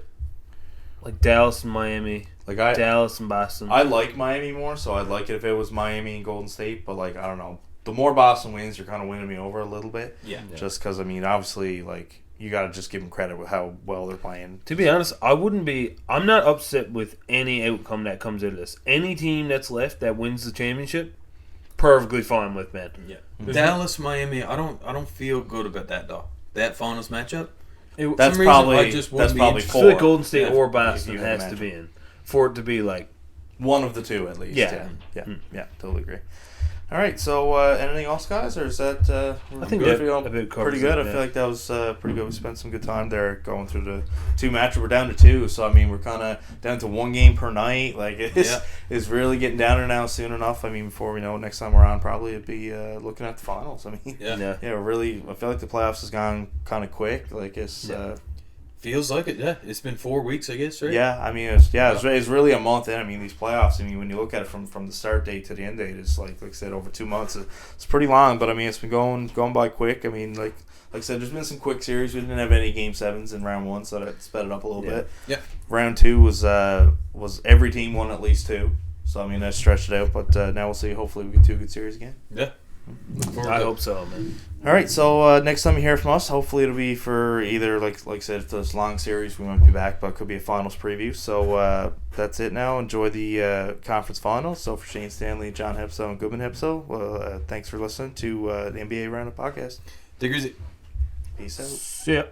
like Dallas and Miami, like Dallas and Boston. I like Miami more, so I'd like it if it was Miami and Golden State. But like I don't know, the more Boston wins, you're kind of winning me over a little bit. Yeah. Just because I mean, obviously, like you got to just give them credit with how well they're playing. To be honest, I'm not upset with any outcome that comes out of this. Any team that's left that wins the championship, perfectly fine with, man. Yeah. Dallas, Miami, I don't feel good about that though. That finals matchup. That's some reason, probably I just wouldn't be probably I 4. feel like Golden State Yeah, or if Boston you has can to be imagine. in for it to be like. One of the 2 at least. Yeah. Yeah, totally agree. All right, so anything else, guys, or is that I think good? that a bit covers Pretty good. it, I yeah. feel like that was pretty good. We spent some good time there going through the 2 matches. We're down to 2, so I mean we're kind of down to 1 game per night. Like it's really getting down there now soon enough. I mean before we know it, next time we're on probably it'd be looking at the finals. I mean Yeah. yeah, really. I feel like the playoffs has gone kind of quick. Like it's. Feels like it. Yeah. It's been 4 weeks, I guess, right? Yeah, I mean, it's really a month in. I mean, these playoffs. I mean, when you look at it from the start date to the end date, it's like I said, over 2 months. It's pretty long, but I mean, it's been going by quick. I mean, like I said, there's been some quick series. We didn't have any Game 7s in round 1, so that sped it up a little bit. Yeah. Round 2 was every team won at least 2. So I mean, that stretched it out. But now we'll see. Hopefully, we get 2 good series again. Yeah. Look forward I to it. hope so, man. All right, so next time you hear from us, hopefully it'll be for either, like I said, if those long series, we won't be back, but it could be a finals preview. So that's it now. Enjoy the conference finals. So for Shane Stanley, John Hepso, and Gudmund Hepso, well, thanks for listening to the NBA Roundup podcast. Take it easy. Peace out. See ya.